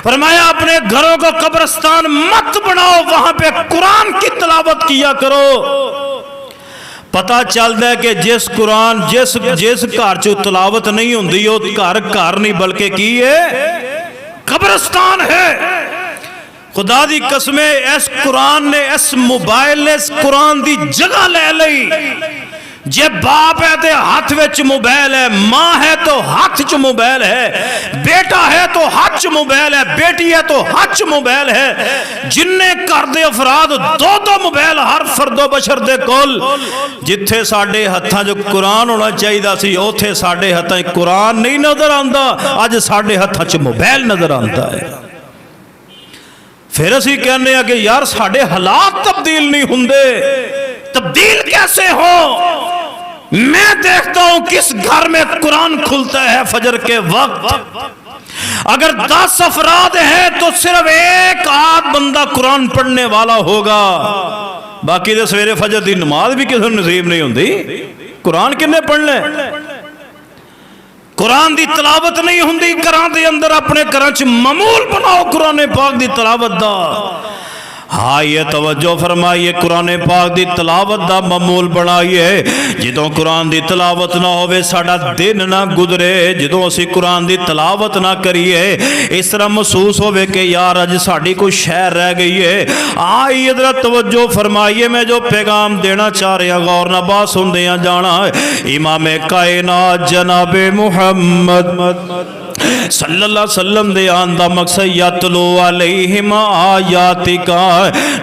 Speaker 1: फरमाया अपने घरों को कब्रिस्तान मत बनाओ, वहां पे कुरान की तिलावत किया करो। पता चलता है कि जिस कुरान जिस घर च तिलावत नहीं होंदी वो घर घर नहीं बल्कि की है कब्रिस्तान है। खुदा दी कसमें इस कुरान ने इस मोबाइल ने इस कुरान दी जगह ले ली। जे बाप है तो हाथ विच मोबाइल है, मां है तो हाथ च मोबाइल है, बेटा है तो हाथ च मोबाइल है, बेटी है तो हाथ च मोबाइल है। जिन्ने घर दे अफराद दो दो मोबाइल हर फर्दो बशर दे कोल जिथे साडे हत्थां 'च कुरान होना चाहिए सी उथे साडे हत्थां 'च कुरान नहीं नजर आंदा, अज साडे हत्थां 'च मोबाइल नजर आंदा है। फिर असीं कहने कि यार साडे हालात तब्दील नहीं हुंदे, तब्दील कैसे हो? मैं देखता हूं किस घर में कुरान खुलता है फजर के वक्त, अगर 10 अफराद हैं तो सिर्फ एक आध बंदा कुरान पढ़ने वाला होगा, बाकी तो सवेरे फजर की नमाज भी किसी नसीब नहीं होती। कुरान किन्ने पढ़ने? कुरान की तलावत नहीं होंदी घरां दे अंदर। अपने घरां च मामूल बनाओ कुरान पाक की तलावत दा। हाँ ये तवज्जो फरमाइए, कुरान पाक की तलावत का मामूल बनाइए। जो कुरान की तलावत ना होवे साडा दिन ना गुजरे, जो असी कुरान की तलावत ना करिए इस तरह महसूस होवे कि यार अज साड़ी कोई शहर रह गई है। आई इधर तवज्जो फरमाइए, मैं जो पैगाम देना चाह रहा गौर ना बात सुनते जाना। इमाम कायनात जनाबे मुहम्मद सल्लल्लाहु अलैहि वसल्लम दे आन दा मकसद यतलू अलैहिम आयातिका,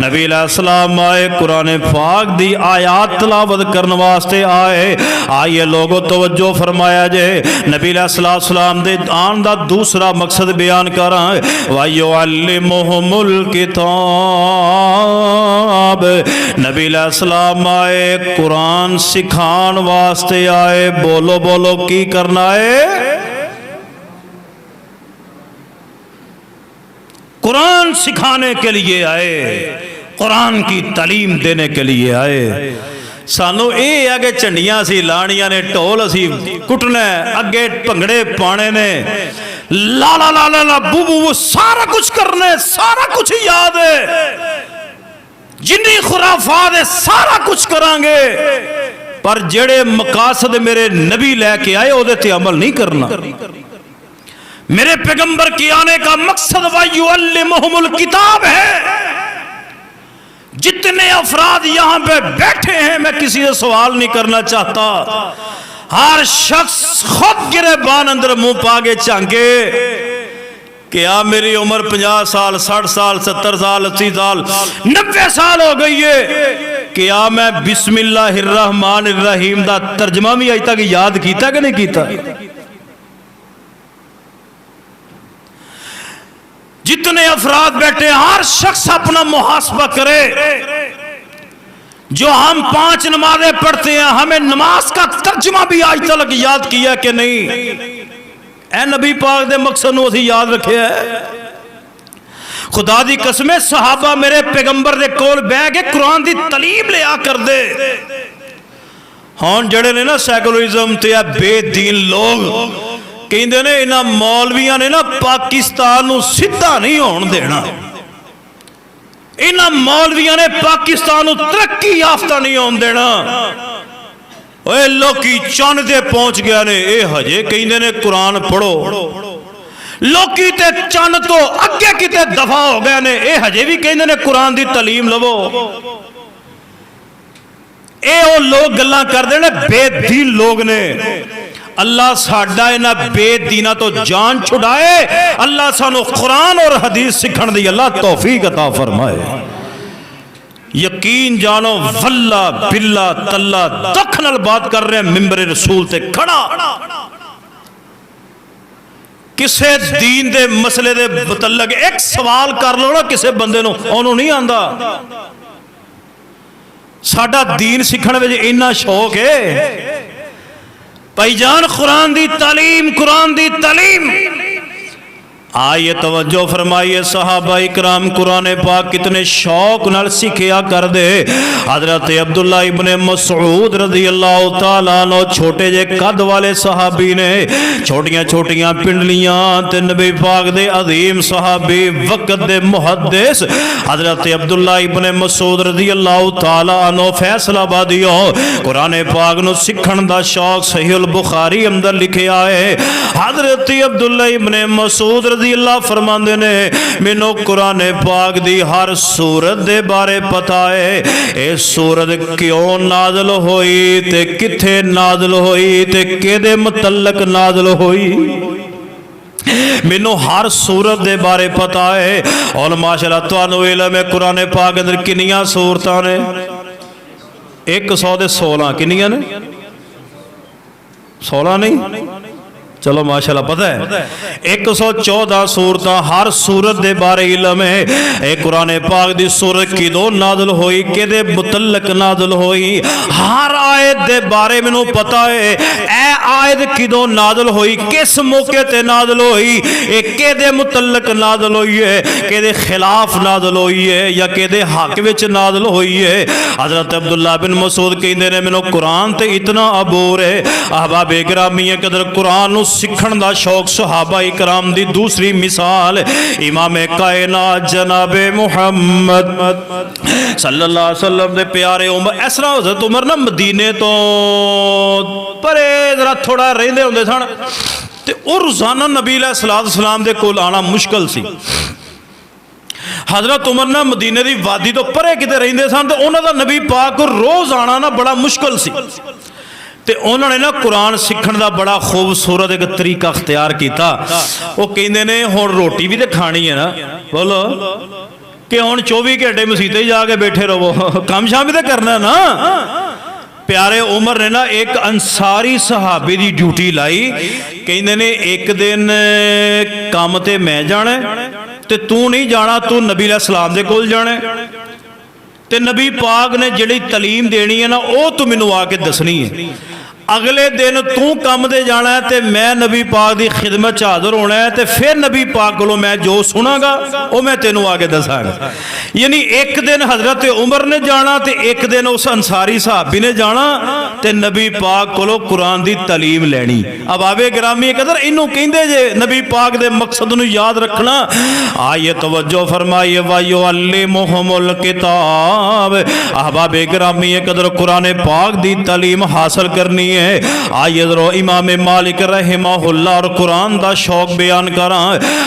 Speaker 1: नबी अलैहिस्सलाम आए कुरान पाक दी आयात तलावत करने वास्ते आए। आइए लोगों तवज्जो फरमाया जे, नबी अलैहिस्सलाम दे आन दा दूसरा मकसद बयान करा। वयुअल्लिमुहुमुल किताब, नबी अलैहिस्सलाम आए कुरान सिखान वास्ते आए। बोलो बोलो की करना है? कुरान सिखाने के लिए आए, कुरान की तालीम देने के लिए आए। सानू ये है कि झंडियां सी लानियां ने, ढोल असी कुटना, अगे भंगड़े पाने ने, ला ला ला ला ला बू बू बू सारा कुछ करने, सारा कुछ याद है, जिन्नी खुराफात है सारा कुछ करांगे, पर जेड़े मकासद मेरे नबी लैके आए उहदे ते अमल नहीं करना। मेरे पैगंबर के आने का मकसद वयुअल्लिमुहुमुल किताब है। जितने अफराद यहां पे बैठे हैं, मैं किसी से सवाल नहीं करना चाहता, हर शख्स खुद गिरेबान अंदर मुंह पागे झांके कि आ मेरी उम्र 50 साल 60 साल 70 साल 80 साल 90 साल हो गई है, कि आ मैं बिस्मिल्लाहिर्रहमानिर्रहीम दा तर्जमा भी अज तक याद किया कि नहीं किया? जितने अफराद बैठे हर शख्स अपना मुहासबा करे। जो हम 5 नमाजें पढ़ते हैं, हमें नमाज का तर्जुमा भी आज तक याद किया कि नहीं? ए नबी पाक दे मकसद नूं असीं याद रखे है। खुदा दी कसम सहाबा मेरे पैगंबर दे कोल बह के कुरान दी तालीम लिया करदे। हुण जेड़े ने ना सैकुलरिज्म ते बेदीन लोग कहते ने इन्हां मौलवियां ने ना पाकिस्तान नूं सीधा नहीं होण देना, इन्हां मौलवियां ने पाकिस्तान नूं तरक्की याफ्ता नहीं होण देना। ओए लोकी चंद ते पहुंच गया ने, ये हजे कहते ने कुरान पढ़ो। लोकी ते चंद तो अगे किते दफा हो गए ने, ये हजे भी कहते ने कुरान दी तालीम लवो। ये वो लोग गल्लां करदे ने, बेदीन लोग ने। अल्लाह साडा इन्हां बेदीना तो जान छुड़ाए। अल्लाह सानू कुरान और हदीस सीखण दी अल्लाह तौफीक अता फरमाए। यकीन जानो वल्ला बिल्ला तल्ला दुख नाल बात कर रहे हैं, मिंबर रसूल ते खड़ा किसे दीन दे मसले दे मुतल्लक एक सवाल कर लो ना किसे बंदे नूं, ओनू नहीं आंदा। साडा दीन सीखण विच इन्ना शौक है भाईजान, कुरान दी तालीम, कुरान दी तालीम। आइए तवज्जो फरमाइए, सहाबा इकराम कुरान पाक कितने शौक नाल सीखिया कर दे। हजरत अब्दुल्ला इब्ने मसऊद रज़ी अल्लाह तआला अन्हु छोटे जे कद वाले सहाबी ने, छोटियां छोटियां पिंडलियां ते नबी पाक दे अजीम सहाबी वक्त दे मुहद्दिस हजरत अब्दुल्ला इब्ने मसऊद रज़ी अल्लाह तआला अन्हु फैसलाबादियो कुरान पाक नूं सीखण दा शौक सहीहुल बुखारी अंदर लिखिया है। हजरत अब्दुल्ला इब्ने मसऊद अल्लाह फरमांदे ने, मैनू कुरान पाक दी हर सूरत दे बारे पता है। ये सूरत क्यों नाज़िल होई ते किथे नाज़िल होई ते केदे मुतल्लक नाज़िल होई, मैनू हर सूरत दे बारे पता है। और माशाअल्लाह तुहानू इल्म है कुरान पाक अंदर कितनियां सूरतां ने, 116 किनियां ने 16 नहीं चलो माशाल्लाह पता है 114 सूरत हर सूरत दे बारे इलम है। ए कुरान पाक दी सूरत किदों नाज़िल होई किदे मुतल्लक नाज़िल होई हर आयत दे बारे मैनू पता है। ए आयत किदों नाज़िल होई किस मौके ते नाज़िल होई ए किदे मुतल्लक नाज़िल होई है किदे खिलाफ नाज़िल होई है या किदे हक विच नाज़िल होई है। हज़रत अब्दुल्ला बिन मसूद कहंदे ने मैनू कुरान ते इतना अबूर है अहबाबे गिरामी कदर कुरान नू सीखण दा शौक सहाबा इकराम दी दूसरी मिसाल इमाम कायनात जनाबे मुहम्मद सल्लल्लाहु अलैहि वसल्लम दे प्यारे उमर इस तरह हज़रत उमर ना मदीने तो परे जरा थोड़ा रहिंदे हुंदे सन ते ओ रोज़ाना नबी अलैहिस्सलाम दे कोल आना मुश्किल सी। हज़रत उमर ना मदीने दी वादी तो परे किते रहिंदे सन ते उन्हां दा नबी पाक को रोज़ आना ना बड़ा मुश्किल सी। ते उन्होंने ना कुरान सीखण दा बड़ा खूबसूरत एक तरीका अख्तियार किया। वो कहंदे ने हुण रोटी भी तो खानी है ना बोलो कि हुण 24 घंटे मसीते जाके बैठे रहो काम शाम भी तो करना ना। प्यारे उमर ने ना एक अंसारी सहाबी की ड्यूटी लाई कहंदे ने एक दिन काम ते मैं जाना ते तू नहीं जाना तू नबी अलैहिस्सलाम दे कोल जाना ते नबी पाक ने जिहड़ी तलीम देनी है ना वो तू मैनू आके दसनी है। अगले दिन तू काम ते जाना है ते मैं नबी पाक की खिदमत च हाज़र होना है ते फिर नबी पाक कोलों मैं जो सुनागा वो मैं तेनों आके दसांगा। यानी एक दिन हज़रत उमर ने जाना ते एक दिन उस अंसारी साहबी ने जाना ते नबी पाक कोलों कुरान की तलीम लैनी। अब आवे ग्रामी कदर इनू कहंदे जे नबी पाक दे मकसद नू याद रखना। आइए तवज्जो फरमाइए वायो अल्लिमुहुमुल किताब अहबाबे ग्रामी कदर कुरान पाक की तलीम हासिल करनी है। आइए जरो इमाम मालिक रहमहुल्लाह और कुरान दा शौक बयान करा।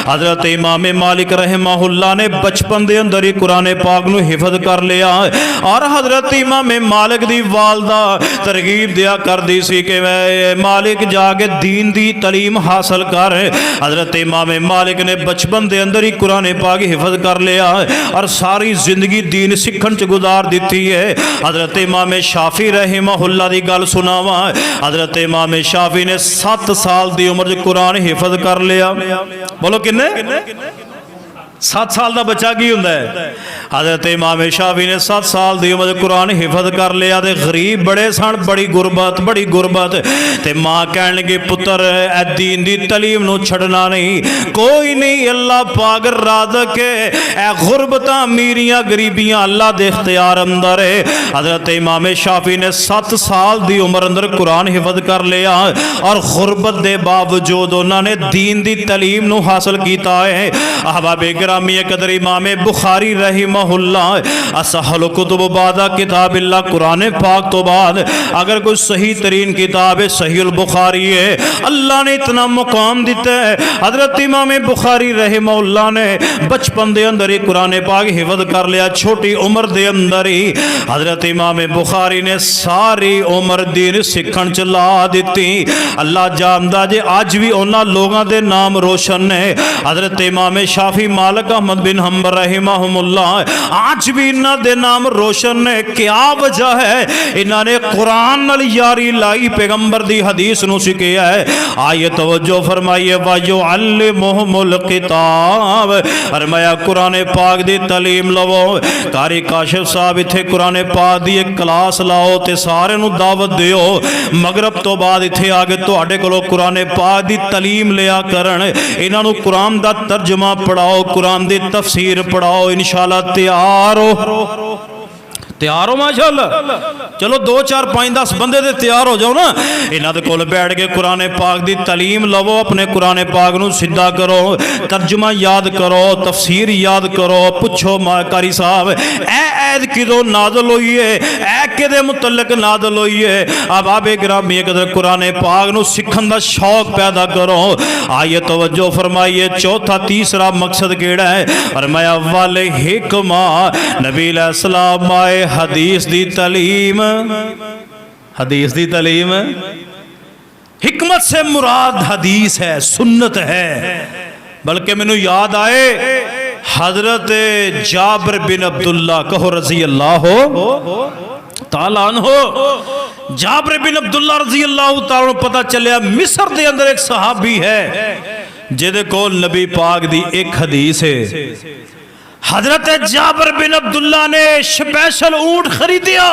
Speaker 1: हज़रत इमाम मालिक रहमहुल्लाह ने बचपन दे अंदर ही कुरान पाक नू हिफज कर लिया और हज़रत इमाम मालिक दी वालदा तरगीब दिया कर दी सी कि मालिक जाके दीन दी तलीम हासिल कर। हज़रत इमाम मालिक ने बचपन दे अंदर ही कुरान पाक हिफज कर लिया और सारी जिंदगी दीन सीखण च गुजार दी है। हज़रत इमाम शाफी रहमहुल्लाह दी गल सुनावा। हज़रत इमाम शाफी ने 7 साल की उम्र कुरान हिफज कर लिया। बोलो किन्ने 7 साल का बच्चा की हुंदा है। हज़रत इमाम शाफी ने 7 साल की उम्र कुरान हिफज कर लिया ते गरीब बड़े सन बड़ी गुरबत ते माँ कहन लगी पुत्र ए दीन दी तलीम नू छड़ना नहीं कोई नहीं अल्लाह पाक राज़क है ए गुरबतां अमीरियां गरीबियां अल्लाह दे इख्तियार अंदर है। हज़रत इमाम शाफी ने 7 साल की उम्र अंदर कुरान हिफज कर लिया और गुरबत के बावजूद उन्होंने दीन की तलीम नू हासिल किया है। अहबाबे गिरामी कदर इमाम बुखारी रहमहुल्लाह असहल कुतुब बादा किताबिल्लाह कुरान पाक तो बाद अगर कोई सही तरीन किताब है सहीहुल बुखारी है। अल्लाह ने इतना मुकाम दिता है। हज़रत इमाम बुखारी रहमहुल्लाह ने बचपन के अंदर ही कुरान पाक हिफज कर लिया छोटी उम्र के अंदर ही। हज़रत इमाम बुखारी ने सारी उम्र दीन सीखण च ला दी। अल्लाह जानदा जे अज भी उन्होंने लोगों के नाम रोशन ने। हज़रत इमाम शाफी मालिक अहमद बिन हंबल रहमहुल्लाह आज भी इन्हां दे नाम रोशन ने। क्या वजह है इन्होंने कुरान नाल यारी लाई पैगंबर दी हदीस नू सीखिया है। आइए तवज्जो फरमाइए वायो अल्लिमुहुमुल किताब फरमाया कुरान पाक दी तलीम लवो। कारी काशिफ साहब इत्थे कुरान पाक दी एक क्लास लाओ ते सारे नू दावत दिओ मगरब तो बाद इत्थे आके तुहाडे कोलों कुरान पाक दी तलीम लिया करन। इन्हां नू कुरान दा तर्जमा पढ़ाओ कुरान दी तफसीर पढ़ाओ इंशाअल्लाह तैयार हो माशाअल्लाह। चलो 2 4 5 10 बंदे दे तैयार हो जाओ ना। इन्हां दे कोल बैठ के कुरान पाक दी तलीम लवो अपने कुरान पाक नू सीधा करो तर्जुमा याद करो तफसीर याद करो पुछो कारी साहब ए ऐद किदों नाज़िल हुई है ए किदे मुतल्लक नाज़िल हुई है। अब आबे गिरामी कदर कुरान पाक नू सीखण दा शौक पैदा करो। आइए तवज्जो फरमाइए चौथा तीसरा मकसद केड़ा है फरमाया वाले हिकमा नबी अलैहिस्सलाम आए हदीस दी तलीम। हदीस दी तलीम हिकमत से मुराद हदीस है सुन्नत है। बल्कि मैनू याद आए हजरत जाबिर बिन अब्दुल्ला कहो रजी अल्लाह ताला अन्हो। जाबिर बिन अब्दुल्ला रजी अल्लाह ताला पता चलिया मिस्र के अंदर एक सहाबी है जिहदे कोल नबी पाक दी एक हदीस है। हजरत जाबिर बिन अब्दुल्ला ने स्पेशल ऊंट खरीदिया,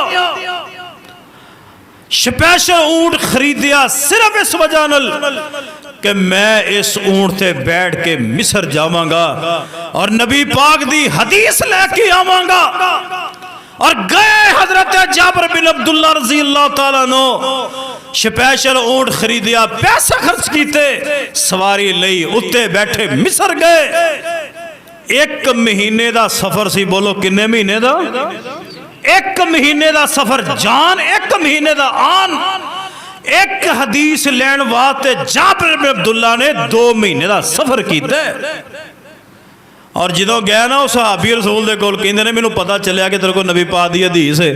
Speaker 1: स्पेशल ऊंट खरीदिया सिर्फ इस वजह नाल कि मैं इस ऊंट से बैठ के मिस्र जावांगा और नबी पाक दी हदीस लेके आवांगा। और गए हजरत जाबिर बिन अब्दुल्ला रजी अल्लाह ताला नो, स्पेशल ऊंट खरीदिया, पैसे खर्च किए, सवारी लई, उत्ते बैठे मिस्र गए। एक महीने का सफर सी। बोलो किन्ने महीने का? एक महीने का सफर जान, एक महीने का आन। एक हदीस लैन वास्ते जाबिर बिन अब्दुल्ला ने 2 महीने का सफर किया। और जो गया ना उस सहाबी रसूल दे कोल, कहंदे ने मैनूं पता चलिया कि तेरे को नबी पाक दी हदीस है।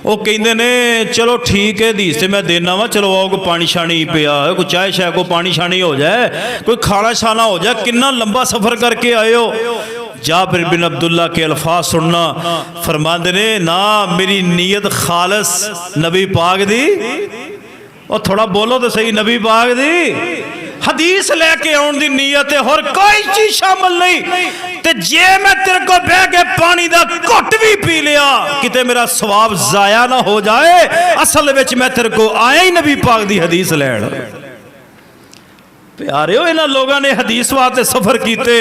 Speaker 1: वो कहंदे ने चलो ठीक है हदीस से मैं देना वा, चलो आओ कोई पानी शानी पिया, कोई चाय शाय को पानी शानी हो जाए, कोई खाना शाना हो जाए। कितना लंबा सफर करके आए हो। जाबिर बिन अब्दुल्ला के अल्फाज सुनना, फरमाते ने ना मेरी नीयत खालस नबी पाक दी, और थोड़ा बोलो तो सही, नबी पाक दी हदीस लेके आने की नीयत है, और कोई चीज शामिल नहीं। ते जे मैं तेरे को बह के पानी का घुट भी पी लिया, किते मेरा सवाब जाया ना हो जाए। असल विच मैं तेरे को आया ही नबी पाक दी हदीस लैन। प्यारे हो, इन्हां लोगों ने हदीस वास्ते सफर किए।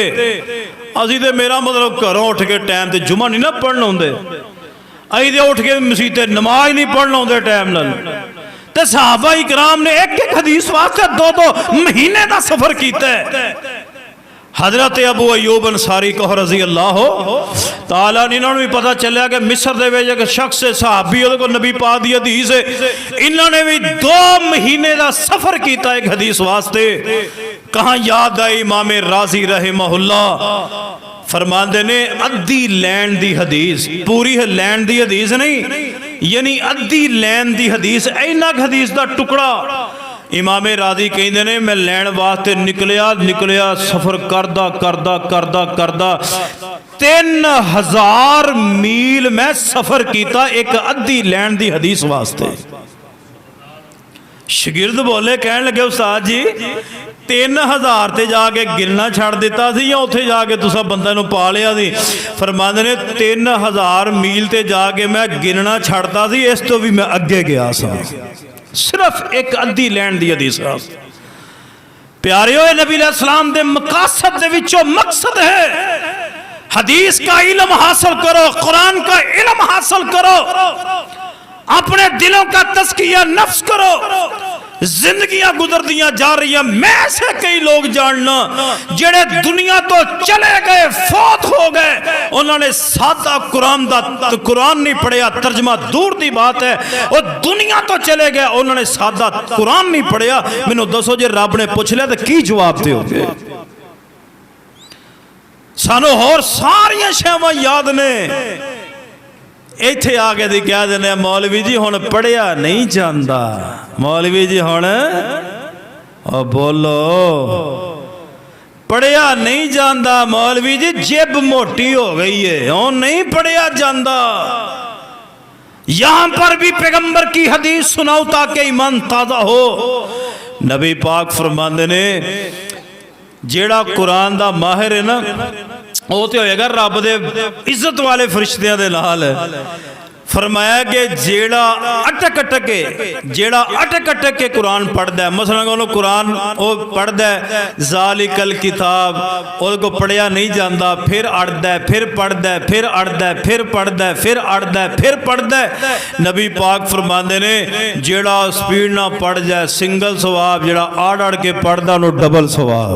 Speaker 1: असी तो मेरा मतलब घरों उठ के टाइम ते जुमा नहीं ना पढ़न आउंदे, असीं ते उठ के मसीते नमाज नहीं पढ़न आउंदे टाइम नाल। ते सहाबा इकराम ने एक एक हदीस वास्ते 2-2 महीने का सफर किया। हजरत अबू अयूब अंसारी कहो रजी अल्लाह ताला, इन्होंने भी पता चलिया कि मिस्र दे विच एक शख्स है सहाबी, उहदे कोल नबी पाक दी हदीस है। इन्होंने भी 2 महीने का सफर किया एक हदीस वास्ते। कहाँ याद आई इमाम राजी रहमहुल्लाह फरमाते ने अद्धी लैन दी हदीस, पूरी लैन दी हदीस नहीं, यानी अद्धी लैन दी हदीस, इन्ना हदीस का टुकड़ा। इमाम राजी कहते ने मैं लैन वास्ते निकलिया सफर करदा करदा करदा करदा 3000 मील मैं सफर किया एक अद्धी लैन दी हदीस वास्ते। शागिर्द बोले, कहन लगे उस्ताद जी 3000 ते जाके गिनना छड़ दिता सी या उत्थे जाके तुसा बंदे नूं पा लिया सी? फरमांदे ने 3000 मील ते जाके मैं गिनना छड़ता सी, इस तो भी मैं अगे गया सा, सिर्फ एक अद्धी लैन दी हदीस। प्यारे होए, नबी अलैहिस्सलाम दे मकासद दे विचों मकसद है हदीस का इल्म हासिल करो, कुरान का इल्म हासिल करो, अपने दिलों का तज़किया नफ्स करो। जिंदगियां गुजरदियां जा रही हैं। मैं ऐसे कई लोग जानना जेड़े दुनिया तो चले गए, फौत हो गए, उन्होंने सादा कुरान नहीं पढ़िया, तर्जमा दूर की बात है, और दुनिया तो चले गए, उन्होंने सादा कुरान नहीं पढ़िया। मैनू दसो जे रब ने पूछ लिया तो की जवाब दोगे? सानू होर सारियां शैवां याद ने, इत्थे आके दी कह देने मौलवी जी हुण पढ़िया नहीं जाता, मौलवी जी हुण बोलो पढ़िया नहीं जाता, मौलवी जी जिब मोटी हो गई है, हुण नहीं पढ़िया जाता। यहां पर भी पैगंबर की हदीस सुनाओ ताकि ईमान ताजा हो। नबी पाक फरमाते ने जेड़ा कुरान दा माहिर है ना, वो तो होएगा रब दे इज्जत वाले फरिश्तियां दे नाल। फरमाया कि जेड़ा अटक अटक के कुरान पढ़दा है, मसलन उन्होंने कुरान वो पढ़दा है ज़ालिकल किताब, उसको पढ़िया नहीं जाता, फिर अड़दा है, फिर पढ़दा है, फिर अड़दा है, फिर पढ़दा है, फिर अड़दा है, फिर पढ़दा है। नबी पाक फरमाते ने जेड़ा स्पीड ना पढ़ जाए सिंगल सवाब, जेड़ा अड़ के पढ़दा उन्होंने डबल सवाब।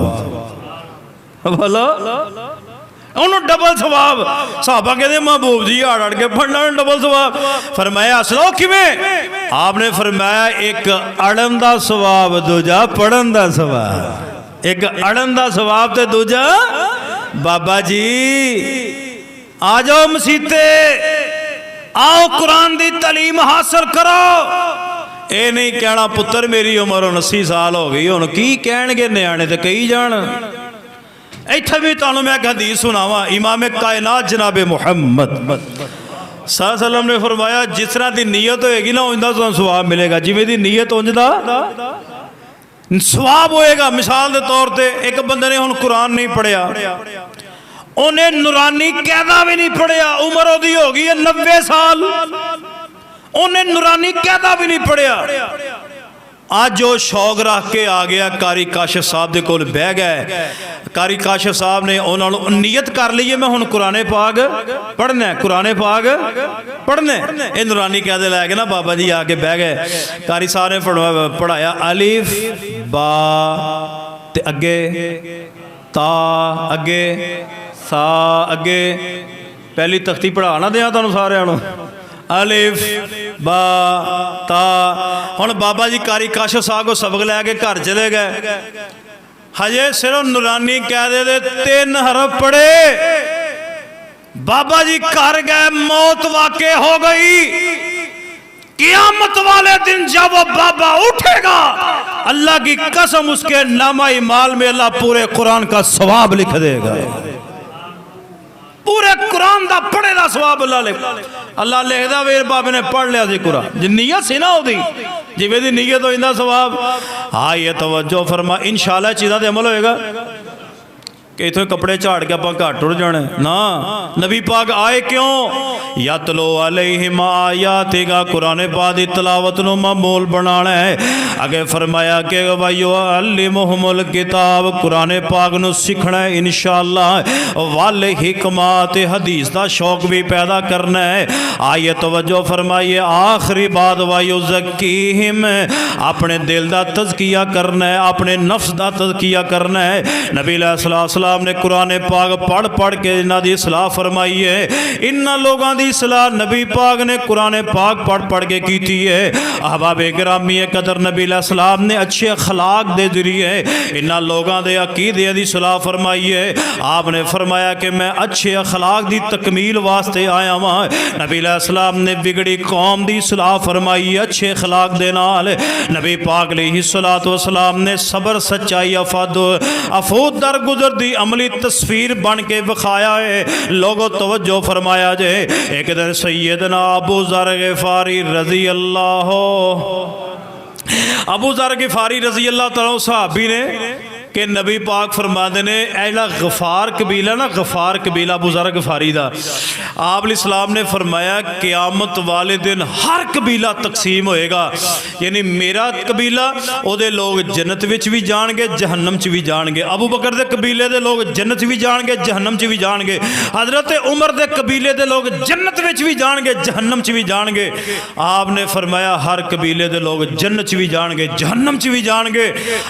Speaker 1: बोलो उन्होंने डबल सवाब। साहबा कहते महबूब जी अड़ के पढ़ना डबल सवाब। फरमाया असलो किवें? आपने फरमाया एक अड़न का सवाब, दूजा पढ़न का सवाब। एक अड़न का सवाब तो दूजा बाबा जी आ जाओ मसीते, आओ कुरान की तालीम हासिल करो। ये नहीं कहना पुत्र मेरी उम्र 80 साल हो गई, हुण की कहणगे न्याणे ते कही जान। इत्थे भी तुहानूं मैं एक हदीस सुनावां। इमाम कायनात जनाब मुहम्मद सल्लल्लाहु ने फरमाया जिस तरह की नीयत होएगी ना उंदा तुहानूं सवाब मिलेगा, जिवें दी नीयत उंज दा सवाब होएगा। मिसाल के तौर पर एक बंदे ने हुण कुरान नहीं पढ़िया, उन्हें नूरानी कैदा भी नहीं पढ़िया, उम्र ओदी हो गई है 90 साल, उन्हें नूरानी कैदा भी नहीं पढ़िया। अज वो शौक रख के आ गया कारी काशिफ साहब के कोल बह गए। कारी काशिफ साहब ने उन्होंने नीयत कर ली है मैं हुण कुराने पाक पढ़ना है, कुराने पाक पढ़ना है। ये नूरानी कैदे लैके ना बाबा जी आके बह गए। कारी साहब ने पढ़ाया अलिफ बा ते अगे ता अगे सा अगे। पहली तख्ती पढ़ा ना दिया तुहानूं सारिआं नूं, अलिफ बा ता। हुण बाबा जी कारी काशिफ साहब को सबक लैके घर चले गए। हजे सिर्फ नूरानी कैदे दे 3 हरफ पढ़े, बाबा जी घर गए, मौत वाक़े हो गई। क़यामत वाले दिन जब वो बाबा उठेगा, अल्लाह की कसम उसके नामा माल में अल्लाह पूरे कुरान का सवाब लिख देगा। पूरे कुरान का पढ़े का सवाब अल्लाह लिखदा। वीर बाबे ने पढ़ लिया सी कुरान, जी नीयत सी ना ओदी, जिवें दी नीयत हो जांदा सवाब। हाँ ये तवज्जो फरमा, इंशाअल्लाह चीज़ां ते अमल होएगा कि इतने कपड़े झाड़ के आप घट उड़ जाने ना। नबी पाक आए क्यों? यतलो अलैहिम आयातिका, कुरान पाक की तलावत नूं मामूल बनाना है। अगे फरमाया कि वायो अल्लिमुहुमुल किताब, कुरान पाक नूं सीखना है इंशाअल्लाह। वल हिकमत, हदीस का शौक भी पैदा करना है। आइए तवज्जो फरमाइए, आखिरी बात वायो ज़क्कीहिम, अपने दिल का तज़किया करना है, अपने नफ्स का तज़किया करना है। नबी अलैहिस्सलाम ने कुरान पाक पढ़ पढ़ के इन्हां दी इस्लाह फरमाई है। इन्हां लोगों की इस्लाह नबी पाक ने कुरान पाक पढ़ पढ़ के की है। अहबाबे गिरामी कदर नबी अलैहिस्सलाम ने अच्छे अखलाक के जरिए इन्हां लोगों के अकीदे की इस्लाह फरमाई है। आपने फरमाया कि मैं अच्छे अखलाक की तकमील वास्ते आया वहाँ। नबी अलैहिस्सलाम ने बिगड़ी कौम की इस्लाह फरमाई अच्छे अखलाक दे नाल। नबी पाक अलैहिस्सलातु वस्सलाम ने सबर सच्चाई अफूद दर गुजर दी अमली तस्वीर बन के विखाया है। लोगों तवज्जो फरमाया जे, एक दिन सैयदना अबू ज़र ग़िफ़ारी रज़ी अल्लाह, अबू ज़र ग़िफ़ारी रज़ी अल्लाह तआला सहाबी ने कि नबी पाक फरमाते ने ऐला गफ़ार कबीला ना, गफ़ार कबीला अबू ज़र ग़िफ़ारी दा, आप इस्लाम ने फरमाया क़यामत वाले दिन हर कबीला तकसीम होएगा। यानी मेरा कबीला ओदे लोग जन्नत विच भी जाणगे, जहन्नम च भी जाणगे। अबू बकर दे कबीले दे लोग जन्नत भी जाणगे, जहन्नम च भी जाणगे। हज़रत उमर दे कबीले दे लोग जन्नत विच भी जाणगे, जहन्नम च भी जाणगे। आपने फरमाया हर कबीले दे लोग जन्नत च भी जाणगे, जहन्नम च भी जाणगे।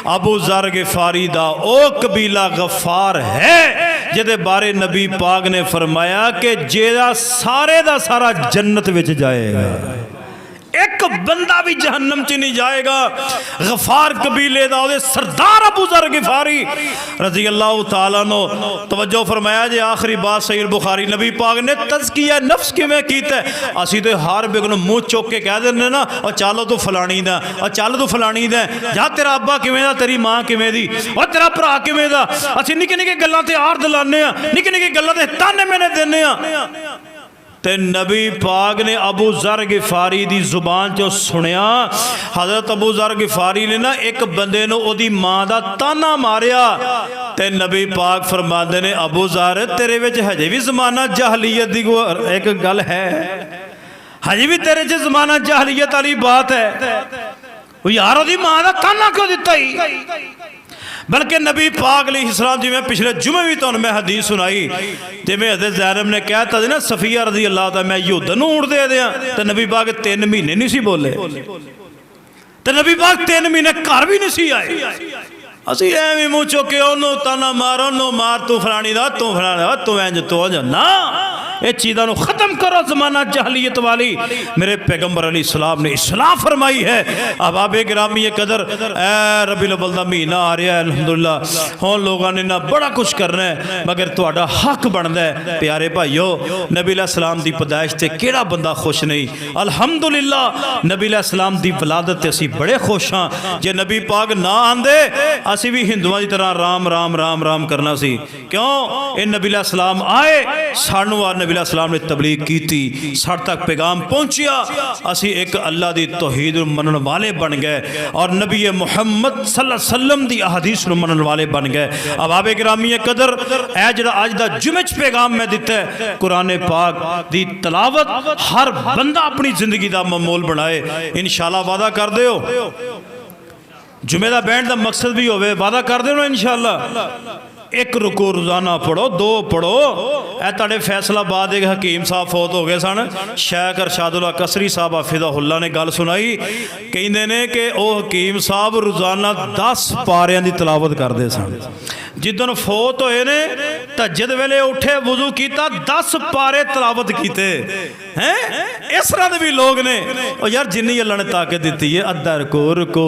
Speaker 1: अबू ज़र ग़िफ़ारी ओ कबीला गफ़ार है जिहदे बारे नबी पाक ने फरमाया कि जेड़ा सारे दा सारा जन्नत विच जाएगा, एक बंदा भी जहन्नम च नहीं जाएगा। गफ़ार कबीले दा ओदे सरदार अबू ज़र ग़िफ़ारी रज़ी अल्लाह तआला नो तवज्जो फरमाया जे आखिरी बात सही बुखारी नबी पाक ने तज़किया नफ्स किवें कीता। असीं ते हर बिग नूं मुँह चुक के कह दिंदे ना, और चल तू फलानी दा, और चल तू फलानी दा, जा तेरा अब्बा किवें दा, तेरी माँ किवें दी, और तेरा भरा किवें दा। असीं निक्की निक्की गल्लां ते आर दिलाने आ, निक्की निक्की गल्लां ते ताने मेने दिंदे आ। ते नबी पाक ने अबू ज़र ग़िफ़ारी दी जुबान चो सुनिया। हज़रत अबू ज़र ग़िफ़ारी ने ना एक बंदे नूं ओदी माँ दा ताना मारिया। ते नबी पाक फरमाते ने अबू ज़र तेरे विच हजे भी ज़माना जाहलीयत दी एक गल है, हजे भी तेरे च ज़माना जाहलीयत वाली बात है। यार ओदी माँ दा ताना क्यों दिता ही? बल्कि नबी पाक अलैहिस्सलाम जिवें पिछले जुमे भी तुहानूं मैं हदीस सुनाई, जिवें हज़रत ज़ैनब ने कहता ना सफ़िया रज़ी अल्लाह तआला मैं युद्ध नूं ऊँट दे दियां, ते नबी पाक 3 महीने नहीं सी बोले, ते नबी पाक 3 महीने घर भी नहीं सी आए। असीं एवें मूँह चुक के ओनू ताना मार, ओनू मार, तू फलानी दा, तू फलाना दा, तू इंज तू ना। ये चीज़ों को ख़त्म करो, ज़माना जहलीत वाली। मेरे पैगंबर अलैहिस्सलाम ने इस्लाह फरमाई है। अहबाब गिरामी कदर रबीउल अव्वल दा महीना आ रहा है, अल्हम्दुलिल्लाह हुण लोगों ने ना बड़ा कुछ करना है, मगर तुहाडा हक बनता है। प्यारे भाईओ, नबी अलैहिस्सलाम दी पैदाइश ते केड़ा बंदा खुश नहीं। अल्हम्दुलिल्लाह नबी अलैहिस्सलाम दी वलादत ते असीं बड़े खुश हाँ। जे नबी पाक ना आंदे असीं भी हिंदुआं दी तरह राम राम राम राम करना सी। क्यों? ये नबी अलैहिस्सलाम आए, सानू आ नबी अलैहिस्सलाम ने तबलीग की, साढ़े तक पैगाम पहुंचिया, असीं एक अल्लाह दी तौहीद नूं मनण वाले बन गए और नबी मुहम्मद सल्लल्लाहु अलैहि वसल्लम दी अहादीस नूं मनण वाले बन गए। अहबाब गिरामी कदर ए जिहड़ा अज दा जुमे च पैगाम मैं दिता है, कुरान पाक दी तलावत हर बंदा अपनी जिंदगी दा मामूल बनाए। इंशाअल्लाह वादा कर दिओ, जुमे दा बैंड दा मकसद भी होवे, वादा कर दिओ ना इंशाअल्लाह। एक रुको रोज़ाना पढ़ो, दो पढ़ो। ए तुहाडे फैसलाबाद एक हकीम साहब फौत हो गए सन, शेख अरशादुल्लाह कसरी साहब हाफिज़हुल्लाह ने गल सुनाई, कहंदे ने कि वह हकीम साहब रोज़ाना 10 पारियां दी तलावत करते सन। जिदन फौत होए ने तहज्जुद वेले उठे, वुजू किया, 10 पारे तलावत कीते हैं। इस तरह के भी लोग ने। और यार जिन्नी अल्लाह ने ताकत दी है, अद्धा रुको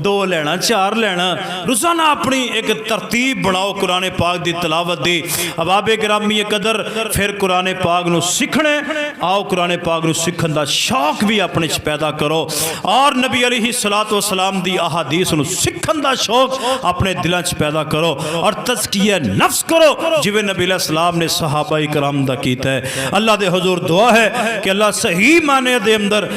Speaker 1: 2 लेना 4 लेना, रोज़ाना अपनी एक तरतीब बनाओ कुरान पाक की तलावत दी। अहबाब गिरामी कदर फिर कुरान पाक नूं सीखने आओ, कुरान पाक नूं सीखण दा शौक भी अपने च पैदा करो और नबी अलैहिस्सलातु वस्सलाम दी अहादीस नूं सीखण दा शौक अपने दिलों च पैदा करो और तज़किया नफ्स करो जिवें नबी अलैहिस्सलाम ने सहाबा इकराम दा कीता है। अल्लाह दे हुजूर दुआ है कि अल्लाह सही माने दे अंदर